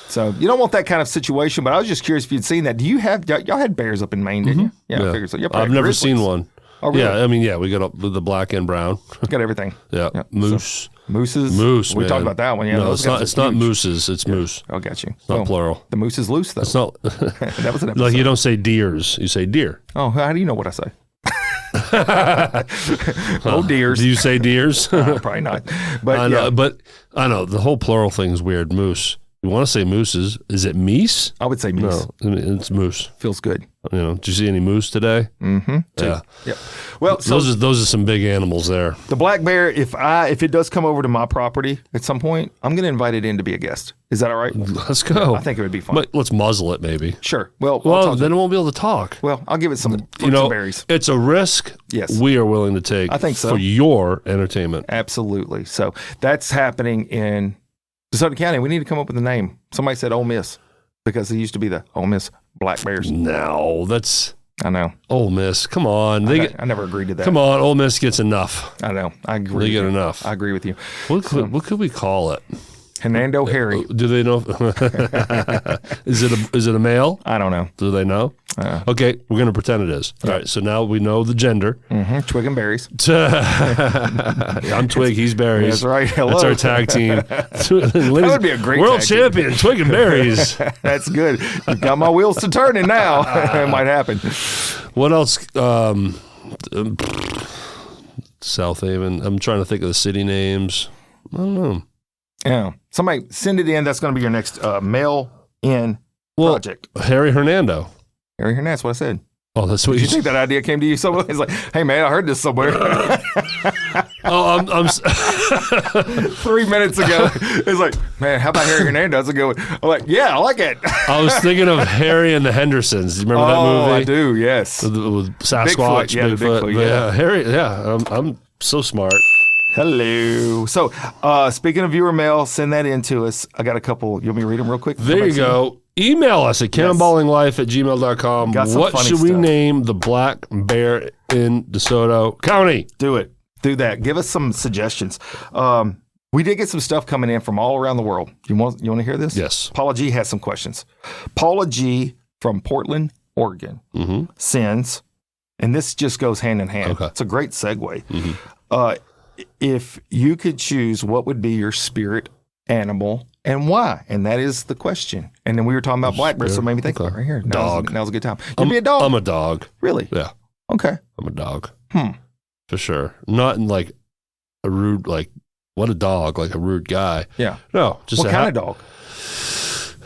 So you don't want that kind of situation. But I was just curious if you'd seen that. Do you have y'all had bears up in Maine? Didn't you? Yeah, I figured so. I've never seen one. Oh, really? Yeah, I mean, we got the black and brown. Got everything. Yeah, moose. Mooses. Moose. We talked about that one. Yeah, no, it's not mooses. It's moose. I got you. It's not plural. The moose is loose though. It's not. That was an episode. Like you don't say deers. You say deer. Oh, how do you know what I say? Oh, deers. Do you say deers? Probably not. But I know, but I know the whole plural thing is weird. Moose. You want to say mooses? Is it meese? I would say meese. No, it's moose. Feels good. Did you see any moose today? Mm-hmm. Yeah. Yep. Well, so those are some big animals there. The black bear. If it does come over to my property at some point, I'm going to invite it in to be a guest. Is that all right? Let's go. I think it would be fun. But let's muzzle it, maybe. Sure. Well, then it won't be able to talk. Well, I'll give it some fruits and berries. It's a risk. Yes. We are willing to take. I think so. For your entertainment. Absolutely. So that's happening in DeSoto County. We need to come up with a name. Somebody said Ole Miss because it used to be the Ole Miss Black Bears. No, that's I know. Ole Miss, come on. I never agreed to that. Come on, Ole Miss gets enough. I know. I agree. They get enough. I agree with you. What could we call it? Hernando Harry. Do they know? Is it a male? I don't know. Do they know? Okay, we're going to pretend it is. All right, so now we know the gender. Twig and berries. I'm Twig, he's Berries. That's right. Hello. That's our tag team. That would be a great world tag champion, team. Twig and Berries. That's good. You've got my wheels to turning now. It might happen. What else? South Haven. I'm trying to think of the city names. I don't know. Yeah. Somebody send it in. That's going to be your next mail-in project. Harry Hernando. Harry Hernandez, that's what I said. Oh, that's what you think that idea came to you somewhere? It's like, hey, man, I heard this somewhere. I'm 3 minutes ago. It's like, man, how about Harry Hernandez? I'm like, yeah, I like it. I was thinking of Harry and the Hendersons. Do you remember that movie? Oh, I do, yes. With Sasquatch, Bigfoot, yeah. Harry, yeah. I'm so smart. Hello. So, speaking of viewer mail, send that in to us. I got a couple. You want me to read them real quick? There you go. Email us at cannonballinglife@gmail.com. What should we name the black bear in DeSoto County? Do it. Do that. Give us some suggestions. We did get some stuff coming in from all around the world. You want to hear this? Yes. Paula G has some questions. Paula G from Portland, Oregon sends, and this just goes hand in hand. Okay. It's a great segue. If you could choose, what would be your spirit animal and why? And that is the question. And then we were talking about black bears, so it made me think right here. Dog. Now's a good time. You'd be a dog. I'm a dog. Really? Yeah. Okay. I'm a dog. For sure. Not in like a rude, like, what a dog, like a rude guy. Yeah. No. Just what kind of dog?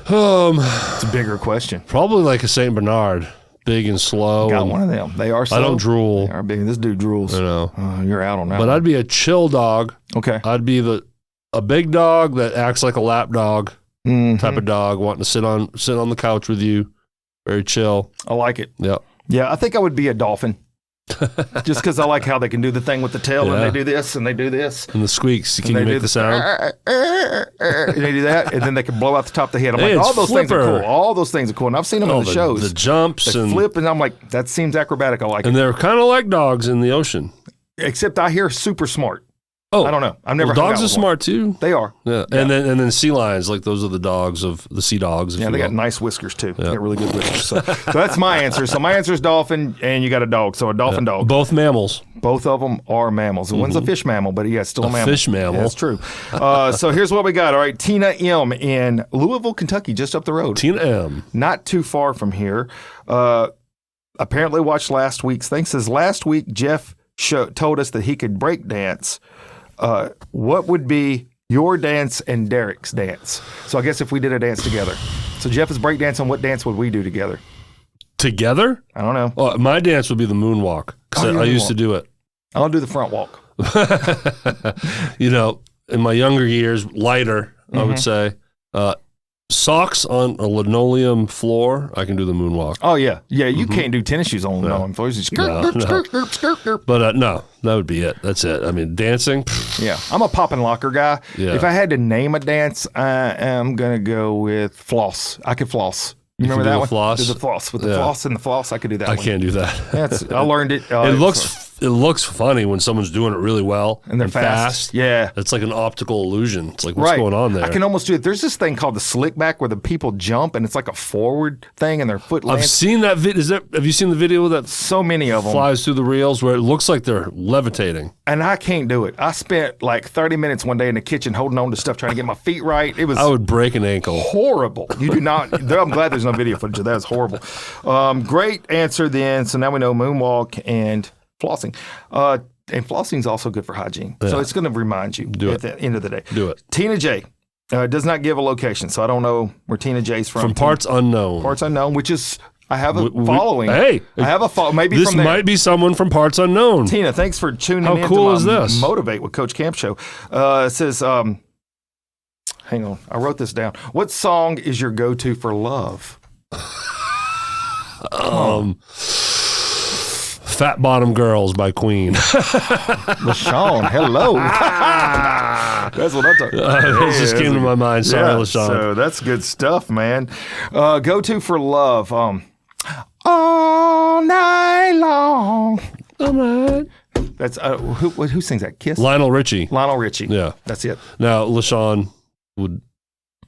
It's a bigger question. Probably like a Saint Bernard. Big and slow. Got one of them. They are slow. I don't drool. They are big. This dude drools. I know. You're out on that. But I'd be a chill dog. Okay. I'd be a big dog that acts like a lap dog type of dog, wanting to sit on the couch with you. Very chill. I like it. Yeah. Yeah, I think I would be a dolphin. Just because I like how they can do the thing with the tail and they do this and they do this. And the squeaks. Can you make the sound? And they do that, and then they can blow out the top of the head. I'm like, all those things are cool. All those things are cool. And I've seen them in the shows. The jumps they and flip, and I'm like, that seems acrobatic. I like it. And they're kind of like dogs in the ocean. Except I hear super smart. Oh, I don't know. I've never. Dogs are smart too. They are. Yeah. And then sea lions, like those are the dogs of the sea dogs. Yeah, they got nice whiskers too. They got really good whiskers. So that's my answer. So my answer is dolphin, and you got a dog. So a dolphin dog. Both mammals. Both of them are mammals. One's a fish mammal, but yeah, still a mammal. Fish mammal. Yeah, that's true. So here's what we got. All right, Tina M in Louisville, Kentucky, just up the road. Tina M. Not too far from here. Apparently watched last week's thing. Says last week Jeff told us that he could break dance. What would be your dance and Derek's dance? So I guess if we did a dance together. So Jeff is breakdancing. What dance would we do together? Together? I don't know. Well, my dance would be the moonwalk because I used to do it. I'll do the front walk. In my younger years, lighter, I would say. Socks on a linoleum floor, I can do the moonwalk. Oh, yeah. Yeah, you can't do tennis shoes on linoleum floors. But no, that would be it. That's it. I mean, dancing. Yeah. I'm a pop and locker guy. Yeah. If I had to name a dance, I am going to go with floss. I could floss. You remember that one? Floss? Do the floss. With the floss and the floss, I could do that one. I can't do that. I learned it. It looks funny when someone's doing it really well and they're fast. Yeah. It's like an optical illusion. It's like, what's going on there? I can almost do it. There's this thing called the slick back where the people jump and it's like a forward thing and their foot lands. I've seen that video. Have you seen the video that so many of them flies through the reels where it looks like they're levitating? And I can't do it. I spent like 30 minutes one day in the kitchen holding on to stuff trying to get my feet right. I would break an ankle. Horrible. You do not. I'm glad there's no video footage of that. It's horrible. Great answer then. So now we know moonwalk and flossing. And flossing is also good for hygiene. Yeah. So it's going to remind you at the end of the day. Do it. Tina J does not give a location, so I don't know where Tina J's from. From parts unknown. Parts unknown, which is, I have a following. Hey. I have a follow. Maybe this from there. might be someone from parts unknown. Tina, thanks for tuning in. How cool is this? Motivate with Coach Camp show. It says, hang on, I wrote this down. What song is your go-to for love? Fat Bottom Girls by Queen. LaShawn, hello. That's what I'm talking about. It just came to my mind. Sorry, LaShawn. So that's good stuff, man. Go-to for love. all night long. All right. That's who sings that? Kiss? Lionel Richie. Lionel Richie. Yeah. That's it. Now, LaShawn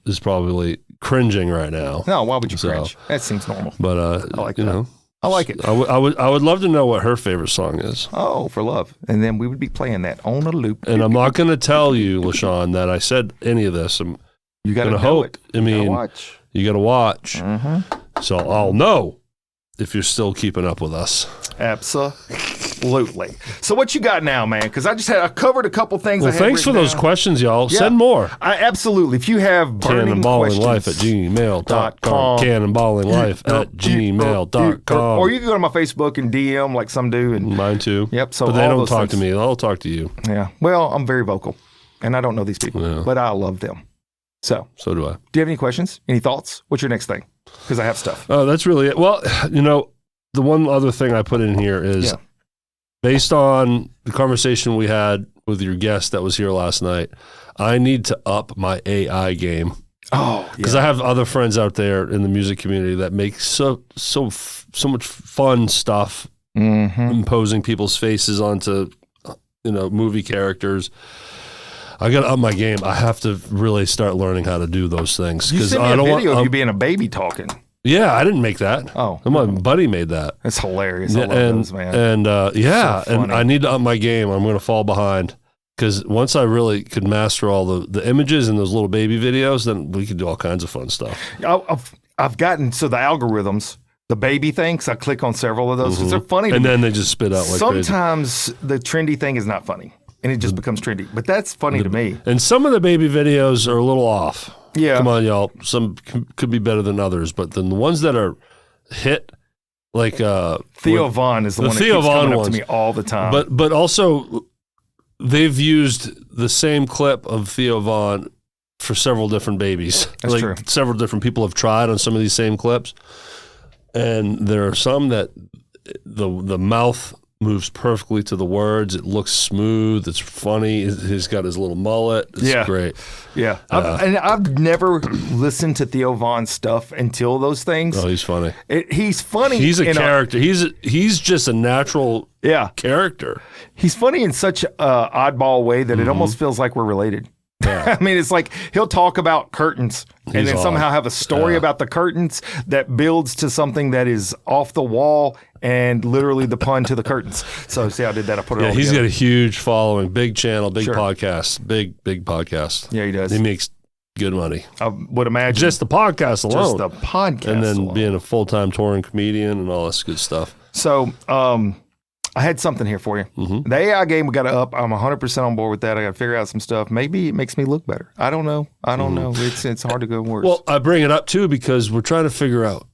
is probably cringing right now. No, why would you cringe? That seems normal. But I like you that. know, I like it. I would love to know what her favorite song is. Oh, For Love. And then we would be playing that on a loop. And I'm not going to tell you, LaShawn, that I said any of this. I'm You got going to to hope. it. I mean, you got to watch. Mm-hmm. So I'll know if you're still keeping up with us. Absolutely. So what you got now, man? Because I covered a couple things. Well, thanks for those questions, y'all. Yeah. Send more. Absolutely. If you have burning questions. Cannonballinglife@gmail.com. Cannonballinglife@gmail.com. Or you can go to my Facebook and DM like some do. And mine too. Yep. So but they don't talk to me. They'll talk to you. Yeah. Well, I'm very vocal, and I don't know these people, but I love them. So do I. Do you have any questions? Any thoughts? What's your next thing? Because I have stuff. Oh, that's really it. Well, you know, the one other thing I put in here is based on the conversation we had with your guest that was here last night, I need to up my AI game. Oh, because I have other friends out there in the music community that make so much fun stuff, imposing people's faces onto, movie characters. I got to up my game. I have to really start learning how to do those things. You sent me a video of you being a baby talking. Yeah, I didn't make that. Oh. My buddy made that. That's hilarious. I love those, man. And so and I need to up my game. I'm going to fall behind. Because once I really could master all the images and those little baby videos, then we could do all kinds of fun stuff. I've gotten the algorithms, the baby things. I click on several of those because they're funny. And then they just spit out like sometimes crazy. The trendy thing is not funny. And it just becomes trendy. But that's funny to me. And some of the baby videos are a little off. Yeah. Come on, y'all. Some could be better than others. But then the ones that are hit, like... Theo Von is the one that keeps coming up to me all the time. But also, they've used the same clip of Theo Von for several different babies. That's true. Several different people have tried on some of these same clips. And there are some that the mouth... moves perfectly to the words. It looks smooth. It's funny. He's got his little mullet. It's great. Yeah. I've never listened to Theo Von's stuff until those things. Oh, he's funny. He's funny. He's a character. He's just a natural character. He's funny in such an oddball way that it almost feels like we're related. Yeah. I mean, it's like he'll talk about curtains and then somehow have a story about the curtains that builds to something that is off the wall and literally the pun to the curtains. So see how I did that? I put it all he's together. got a huge following, big channel, big podcast, big podcast. Yeah, he does. He makes good money. I would imagine. Just the podcast alone. Just the podcast and then alone. being a full-time touring comedian and all this good stuff. So, I had something here for you. The AI game we got to up. I'm 100% on board with that. I got to figure out some stuff. Maybe it makes me look better. I don't know. It's hard to go worse. Well, I bring it up too because we're trying to figure out,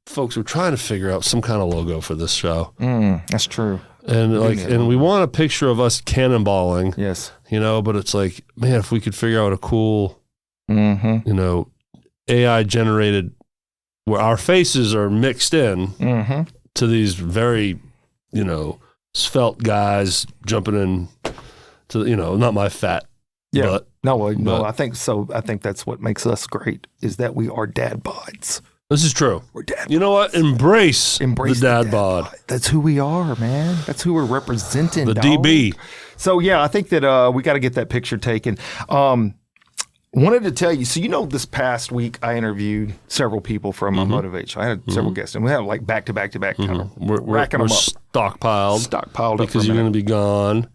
folks. We're trying to figure out some kind of logo for this show. That's true. And and we want a picture of us cannonballing. Yes. But it's like, man, if we could figure out a cool, AI generated where our faces are mixed in to these very svelte guys jumping in to, not my fat. Yeah. Butt, no, I think so. I think that's what makes us great is that we are dad bods. This is true. We're dad bods. You know what? Embrace the dad bod. That's who we are, man. That's who we're representing. The DB. So, yeah, I think that we got to get that picture taken. Wanted to tell you, so this past week I interviewed several people from my Motivation. I had several guests, and we had like back to back kind of racking them up. Stockpiled because you're going to be gone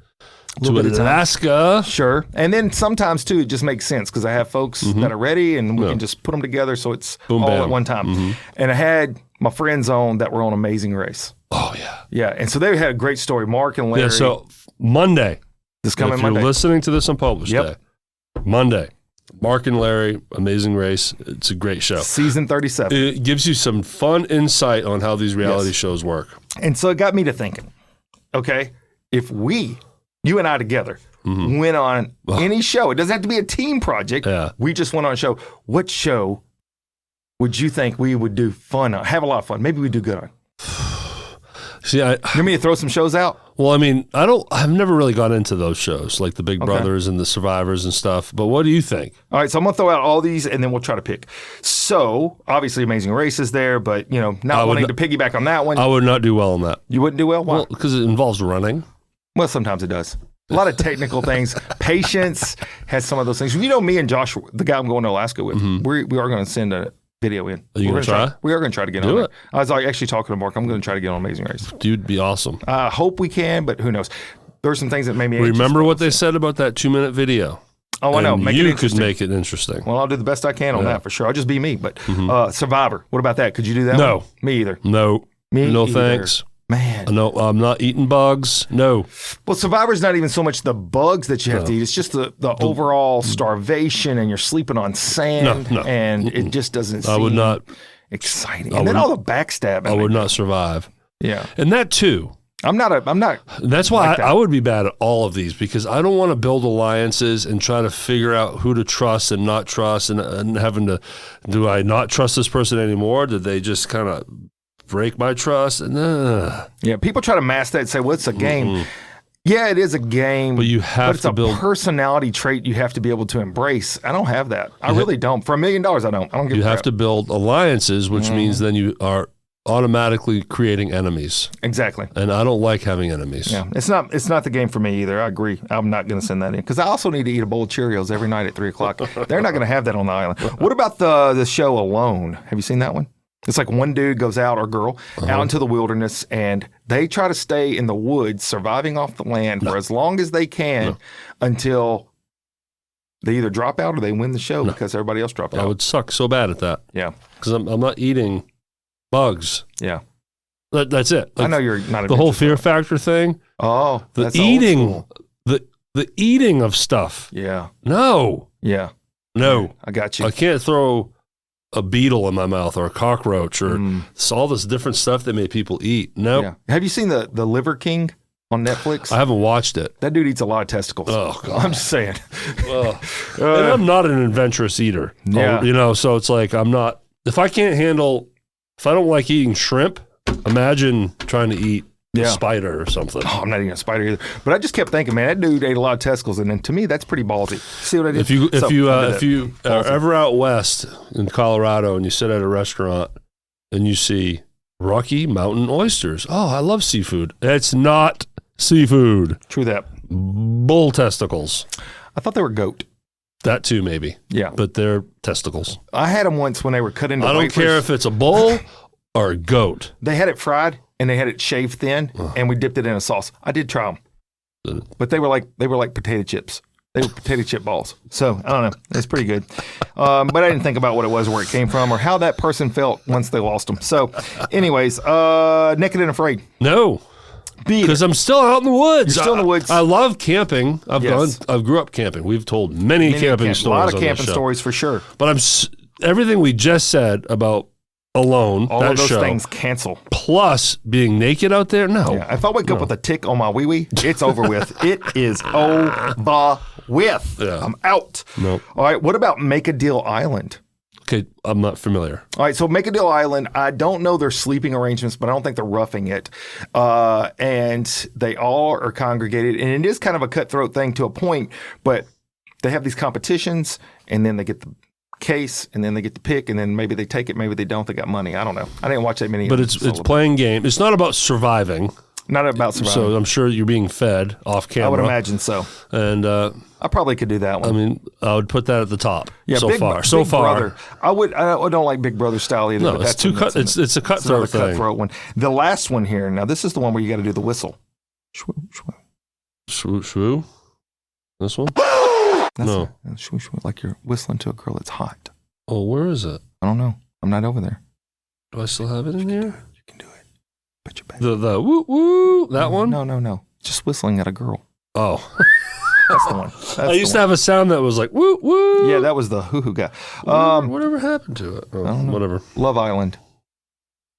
to Alaska. Sure. And then sometimes, too, it just makes sense because I have folks that are ready, and we can just put them together so it's all at one time. And I had my friends on that were on Amazing Race. Oh, yeah. Yeah, and so they had a great story. Mark and Larry. Yeah, so Monday. This coming if Monday. If you're listening to this on Publish Day, Monday. Mark and Larry, Amazing Race. It's a great show. Season 37. It gives you some fun insight on how these reality shows work. And so it got me to thinking, okay, if you and I together, went on any show, it doesn't have to be a team project. Yeah. We just went on a show. What show would you think we would do fun on? Have a lot of fun. Maybe we do good on. See, you want me to throw some shows out? Well, I mean, I've never really gone into those shows like the Big Brothers and the Survivors and stuff. But what do you think? All right, so I'm gonna throw out all these, and then we'll try to pick. So obviously, Amazing Race is there, but not wanting to piggyback on that one. I would not do well on that. You wouldn't do well? Why? Well, because it involves running. Well, sometimes it does. A lot of technical things. Patience has some of those things. Me and Josh, the guy I'm going to Alaska with, we are going to send a video in. Are you going to try? We are going to try to get on it. I was actually talking to Mark. I'm going to try to get on Amazing Race. Dude, be awesome. I hope we can, but who knows? There's some things that made me Remember what they said about that 2-minute video? Oh, I know. You could make it interesting. Well, I'll do the best I can on that for sure. I'll just be me. But Survivor, what about that? Could you do that? No. One? Me either. No. No thanks. Man. No, I'm not eating bugs. No. Well, Survivor's not even so much the bugs that you have to eat. It's just the overall starvation, and you're sleeping on sand, and it just doesn't seem exciting. And then all the backstabbing. I would not survive. Yeah. And that too. I'm not. That's why I would be bad at all of these, because I don't want to build alliances and try to figure out who to trust and not trust, and having to, do I not trust this person anymore? Did they just kind of break my trust? And yeah, people try to mask that and say, well, it's a game. Yeah, it is a game, but you have to build a personality trait you have to be able to embrace. I don't have that. I really don't. For $1 million, I don't give a crap. You have to build alliances, which means then you are automatically creating enemies. Exactly. And I don't like having enemies. Yeah, it's not the game for me either. I agree. I'm not going to send that in, because I also need to eat a bowl of Cheerios every night at 3:00. They're not going to have that on the island. What about the show Alone? Have you seen that one? It's like one dude goes out, or girl, out into the wilderness, and they try to stay in the woods, surviving off the land for as long as they can until they either drop out or they win the show because everybody else dropped out. I would suck so bad at that. Yeah. Because I'm not eating bugs. Yeah. That's it. I know you're not. The whole fear factor thing. Oh, the eating, the eating of stuff. Yeah. No. Yeah. No. I got you. I can't throw a beetle in my mouth or a cockroach or all this different stuff that made people eat. No. Nope. Yeah. Have you seen the Liver King on Netflix? I haven't watched it. That dude eats a lot of testicles. Oh, God. I'm just saying. And I'm not an adventurous eater. Yeah. So it's like if I don't like eating shrimp, imagine trying to eat a spider or something. Oh, I'm not eating a spider either. But I just kept thinking, man, that dude ate a lot of testicles, and then to me, that's pretty ballsy. See what I did? If you are ever out west in Colorado and you sit at a restaurant and you see Rocky Mountain oysters, I love seafood. It's not seafood. True that. Bull testicles. I thought they were goat. That too, maybe. Yeah. But they're testicles. I had them once when they were cut into I don't care if it's a bull or a goat. They had it fried and they had it shaved thin, and we dipped it in a sauce. I did try them, but they were like potato chips. They were potato chip balls. So I don't know. It's pretty good, but I didn't think about what it was, where it came from, or how that person felt once they lost them. So, anyways, Naked and Afraid. No. Because I'm still out in the woods. You're still in the woods. I love camping. I grew up camping. We've told many camping stories. A lot of camping stories for sure. But everything we just said about Alone, all of those things cancel. Plus being naked out there, no. Yeah. If I wake up with a tick on my wee-wee, it's over with. It is over with. Yeah. I'm out. Nope. All right, what about Make a Deal Island? Okay, I'm not familiar. All right, so Make a Deal Island, I don't know their sleeping arrangements, but I don't think they're roughing it. And they all are congregated, and it is kind of a cutthroat thing to a point, but they have these competitions, and then they get the case, and then they get to pick, and then maybe they take it, maybe they don't. They got money. I don't know. I didn't watch that many. But it's playing game. It's not about surviving. Not about surviving. So I'm sure you're being fed off camera. I would imagine so. And I probably could do that one. I mean, I would put that at the top. Yeah, so Big far. Brother. I don't like Big Brother style either. No, but it's it's a cutthroat thing. Cutthroat one. The last one here. Now this is the one where you got to do the whistle. Shwoo, shwoo. Shwoo, shwoo. This one? No. Shwoo, shwoo, like you're whistling to a girl that's hot. Oh, where is it? I don't know. I'm not over there. Do I still have it in here? You can do it. Bet your back. The woo woo, that one? No. Just whistling at a girl. Oh. That's the one. I used to have a sound that was like woo woo. Yeah, that was the hoo hoo guy. Whatever happened to it? Oh, I don't know. Whatever. Love Island.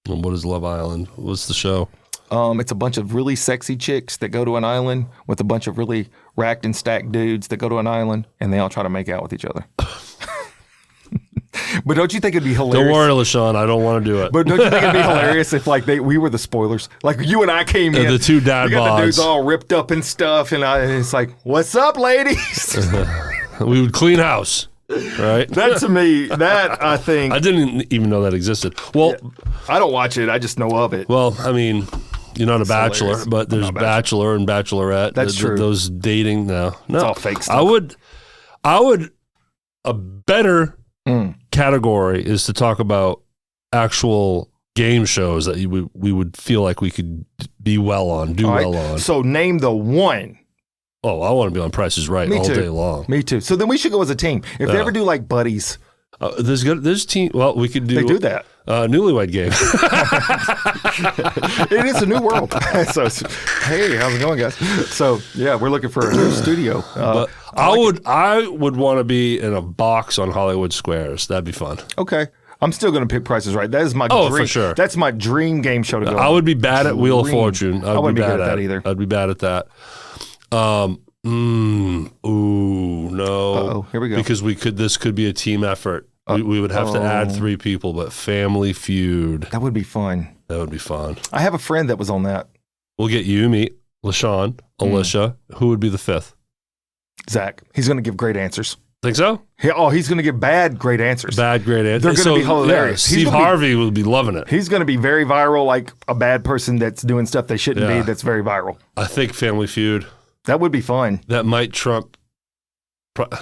And what is Love Island? What's the show? It's a bunch of really sexy chicks that go to an island with a bunch of really racked and stacked dudes that go to an island, and they all try to make out with each other. But don't you think it'd be hilarious? Don't worry, LaShawn. I don't want to do it. But don't you think it'd be hilarious if like we were the spoilers? Like you and I came in. The two dad we got the dudes bods. all ripped up and stuff. And it's like, what's up, ladies? We would clean house. Right? That to me, that I think. I didn't even know that existed. Well, I don't watch it. I just know of it. well, I mean, you're not a bachelor, hilarious. but there's I'm not a bachelor and bachelorette. That's true. Those dating, no. It's all fake stuff. I would, a better category is to talk about actual game shows that we would feel like we could be well on, do All right. well on. So name the one. Oh, I want to be on Price is Right Me all too. day long. Me too. So then we should go as a team. If they ever do like buddies, There's team. Well, we could do. they do that. Newlywed Game. It is a new world. So, hey, how's it going, guys? So, yeah, we're looking for a new studio. But I would want to be in a box on Hollywood Squares. That'd be fun. Okay. I'm still going to pick Price is Right. That is my dream. For sure. That's my dream game show to go I on. would be bad at Wheel of Fortune. I wouldn't be good at that either. I'd be bad at that. No. Uh-oh, here we go. Because this could be a team effort. We would have to add 3 people, but Family Feud. That would be fun. That would be fun. I have a friend that was on that. We'll get you, me, LaShawn, Alicia. Who would be the 5th? Zach. He's going to give great answers. Think so? He's going to give great answers. Bad, great answers. They're going to be hilarious. Yeah, Steve Harvey would be loving it. He's going to be very viral, like a bad person that's doing stuff they shouldn't be, that's very viral. I think Family Feud. That would be fun. That might trump.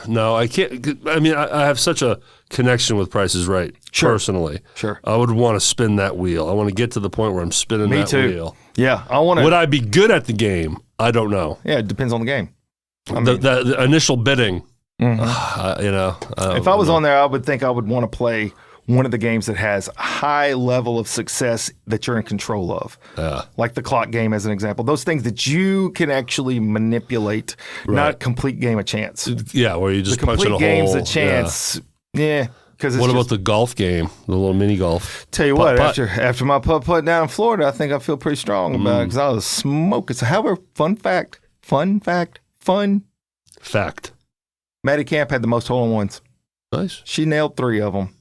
No, I can't. I mean, I have such a connection with Price is Right, personally. Sure. I would want to spin that wheel. I want to get to the point where I'm spinning Me that too. wheel. Yeah, I want to. Would I be good at the game? I don't know. Yeah, it depends on the game. The initial bidding, if I was on there, I would think I would want to play one of the games that has a high level of success that you're in control of. Like the clock game, as an example. Those things that you can actually manipulate, not complete game of chance. Yeah, where you just punch in a hole. Complete game's a chance. Yeah. What about the golf game, the little mini golf? Tell you what, after my putt down in Florida, I think I feel pretty strong about it because I was smoking. So, however, fun fact. Maddie Camp had the most hole-in-ones. Nice. She nailed 3 of them.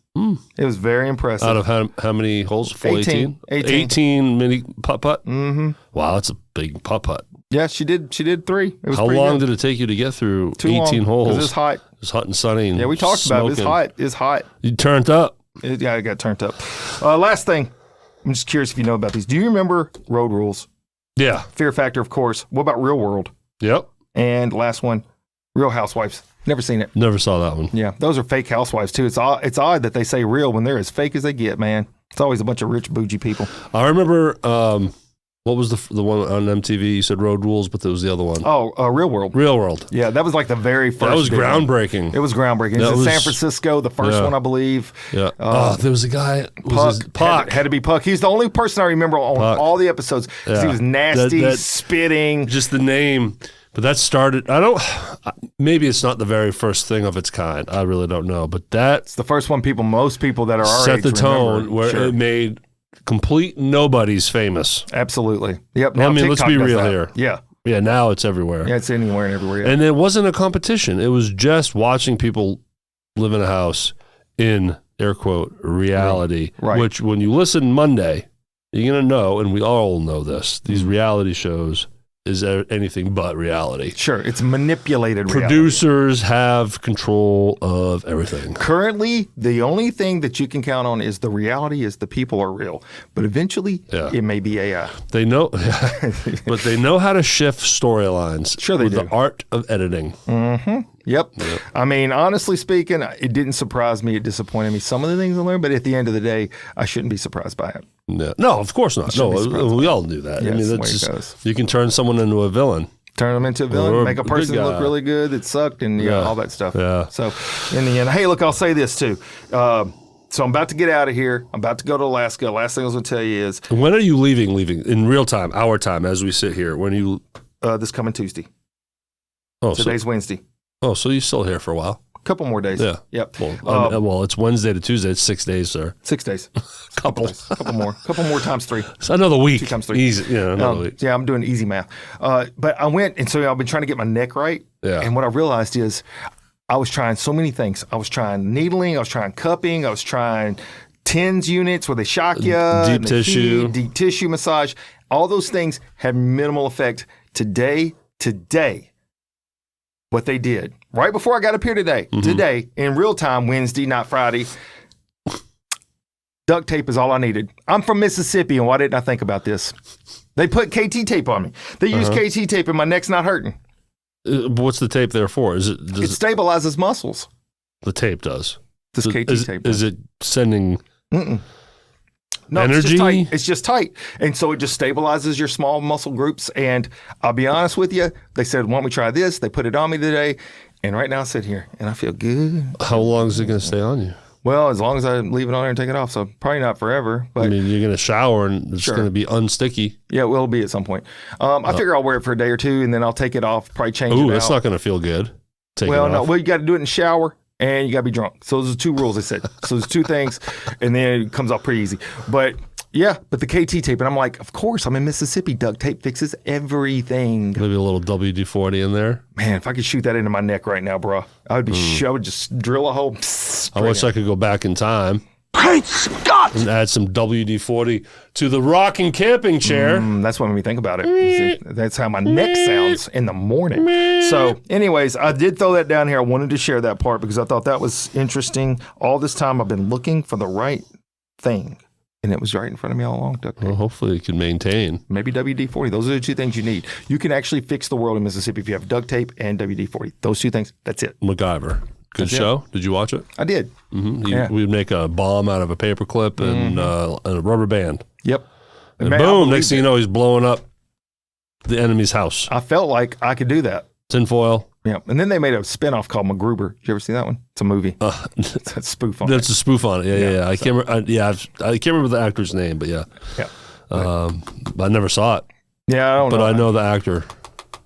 It was very impressive. Out of how many holes? Full 18. 18 mini putt-putt? Mm-hmm. Wow, that's a big putt-putt. Yeah, she did 3. It was how long did it take you to get through 18 holes? Because it's hot. It's hot and sunny. And yeah, we talked about it. It's hot. You turned up. Yeah, I got turned up. Last thing. I'm just curious if you know about these. Do you remember Road Rules? Yeah. Fear Factor, of course. What about Real World? Yep. And last one, Real Housewives. Never seen it. Never saw that one. Yeah, those are fake housewives too. It's odd that they say real when they're as fake as they get, man. It's always a bunch of rich bougie people. I remember what was the one on MTV? You said Road Rules, but there was the other one. Oh, Real World. Real World. Yeah, that was like the very first. That was big groundbreaking. One. It was groundbreaking. It was in San Francisco, the first one, I believe. Yeah. There was a guy. Puck. Had to be Puck. He's the only person I remember on all the episodes because he was nasty, spitting. Just the name. But that started, maybe it's not the very first thing of its kind. I really don't know. But it's the first one most people that are our set age the tone remember. where it made complete nobodies famous. Absolutely. Yep. Now, TikTok let's be does real that. here. Yeah. Yeah, now it's everywhere. Yeah, it's anywhere and everywhere. Yeah. And it wasn't a competition. It was just watching people live in a house in, air quote, reality. Right. Which, when you listen Monday, you're going to know, and we all know this, these reality shows is anything but reality. Sure, it's manipulated reality. Producers have control of everything. Currently, the only thing that you can count on is the reality is the people are real. But eventually, it may be AI. They know, but they know how to shift storylines. Sure, they with do. the art of editing. Mm-hmm. Yep. I mean, honestly speaking, it didn't surprise me. It disappointed me. Some of the things I learned, but at the end of the day, I shouldn't be surprised by it. No, of course not. No, we all knew that. Yeah, I mean, that's the way it goes. You can turn someone into a villain. Turn them into a villain, Or make a person look really good that sucked, and all that stuff. Yeah. So, in the end, hey, look, I'll say this too. So I'm about to get out of here. I'm about to go to Alaska. Last thing I was going to tell you is, when are you leaving in real time, our time, as we sit here? When are you? This coming Tuesday. Oh, Today's Wednesday. Oh, so you're still here for a while? Couple more days. Yeah. Yep. Well, it's Wednesday to Tuesday. It's 6 days, sir. 6 days. Couple more times 3. It's another week. 2 times 3. Easy. Yeah, another week. Yeah, I'm doing easy math. But I went, and so I've been trying to get my neck right. Yeah. And what I realized is I was trying so many things. I was trying needling. I was trying cupping. I was trying TENS units where they shock you. Deep tissue. Deep tissue massage. All those things had minimal effect. Today, what they did, right before I got up here today, in real time, Wednesday, not Friday, duct tape is all I needed. I'm from Mississippi, and why didn't I think about this? They put KT tape on me. They use KT tape, and my neck's not hurting. What's the tape there for? It stabilizes muscles. The tape does. This KT tape does. Is it sending No, energy? It's just tight. And so it just stabilizes your small muscle groups. And I'll be honest with you, they said, why don't we try this? They put it on me today. And right now I sit here and I feel good. How long is it going to stay on you? Well, as long as I leave it on there and take it off. So probably not forever. But I mean, you're going to shower and it's going to be unsticky. Yeah, it will be at some point. I figure I'll wear it for a day or two and then I'll take it off, probably change it out. Ooh, that's not going to feel good. Well, you got to do it in the shower. And you got to be drunk. So those are 2 rules, they said. So there's 2 things, and then it comes off pretty easy. But yeah, but the KT tape, and I'm like, of course, I'm in Mississippi. Duct tape fixes everything. Maybe a little WD-40 in there. Man, if I could shoot that into my neck right now, bro, I would be. I would just drill a hole. I wish I could go back in time. Great Scott! And add some WD-40 to the rocking camping chair. That's what made me think about it. That's how my neck sounds in the morning. So anyways, I did throw that down here. I wanted to share that part because I thought that was interesting. All this time I've been looking for the right thing. And it was right in front of me all along. Duct tape. Well, hopefully it can maintain. Maybe WD-40. Those are the 2 things you need. You can actually fix the world in Mississippi if you have duct tape and WD-40. Those 2 things, that's it. MacGyver. Good show. Did you watch it? I did. Yeah. We'd make a bomb out of a paper clip and a rubber band. Yep. And boom, next thing you know, he's blowing up the enemy's house. I felt like I could do that. Tinfoil. Yeah. And then they made a spinoff called MacGruber. Did you ever see that one? It's a movie. It's a spoof on it. That's a spoof on it. Yeah. I can't remember the actor's name, but yeah. Yeah. I never saw it. Yeah, I don't know. But I know the actor.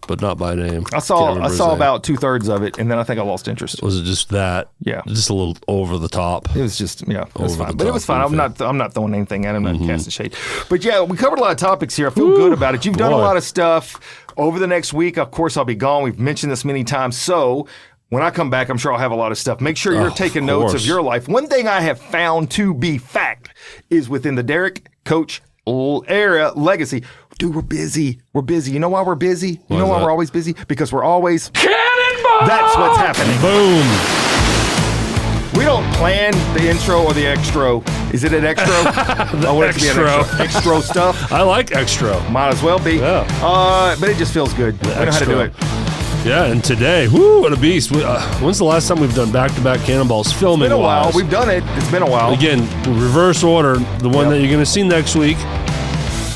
But not by name. I saw about 2/3 of it, and then I think I lost interest. Was it just that? Yeah, just a little over the top. It was just it was fine, but it was fine. I'm not throwing anything at him. I'm not casting shade. But yeah, we covered a lot of topics here. I feel good about it. You've done a lot of stuff over the next week. Of course, I'll be gone. We've mentioned this many times. So when I come back, I'm sure I'll have a lot of stuff. Make sure you're taking notes of your life. One thing I have found to be fact is within the Derek Coach era legacy. Dude, we're busy. We're busy. You know why we're busy? You know why we're always busy? Because we're always Cannonball! That's what's happening. Boom. We don't plan the intro or the extra. Is it an extra? I want it to be an extra stuff. I like extra. Might as well be. Yeah. But it just feels good. We know how to do it. Yeah, and today, what a beast. When's the last time we've done back-to-back Cannonballs filming? It's been a while. We've done it. It's been a while. Again, reverse order. The one that you're going to see next week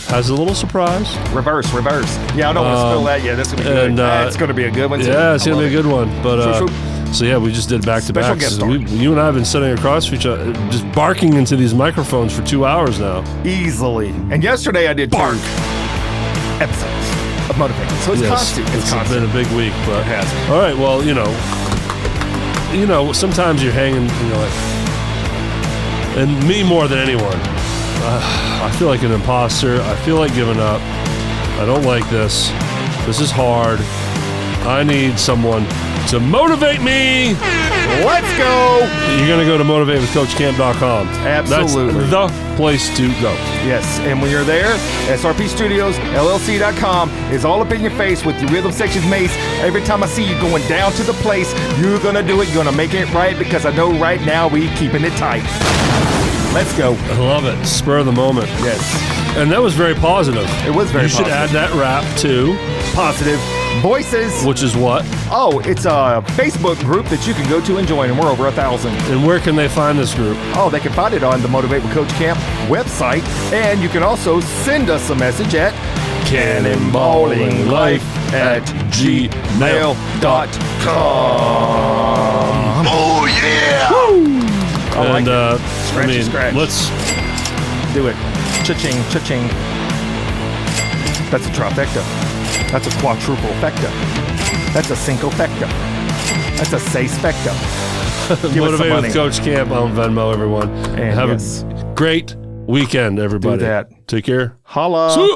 has a little surprise. Reverse. Yeah, I don't want to spill that yet. That's going to be good. It's going to be a good one. Yeah, it's going to be a good one. But so yeah, we just did back-to-back. You and I have been sitting across from each other, just barking into these microphones for 2 hours now. Easily. And yesterday I did 2 episodes of Motivating. So it's constant. It's been a big week. But it has. All right, well, you know, sometimes you're hanging, and me more than anyone. I feel like an imposter. I feel like giving up. I don't like this. This is hard. I need someone to motivate me. Let's go. You're going to go to motivatewithcoachcamp.com. Absolutely. That's the place to go. Yes, and when you're there, SRP Studios LLC.com is all up in your face with your rhythm sections mace. Every time I see you going down to the place, you're going to do it. You're going to make it right because I know right now we keeping it tight. Let's go. I love it. Spur of the moment. Yes. And that was very positive. It was very positive. You should add that rap to Positive Voices. Which is what? Oh, it's a Facebook group that you can go to and join, and we're over 1,000. And where can they find this group? Oh, they can find it on the Motivate with Coach Camp website, and you can also send us a message at cannonballinglife@gmail.com. Oh, yeah! Woo! And, scratch. Let's do it. Cha-ching, cha-ching. That's a trifecta. That's a quadruple fecta. That's a cinco-fecta. That's a seis-fecta. Motivate with Coach Camp on Venmo, everyone. And have a great weekend, everybody. Do that. Take care. Holla. See ya.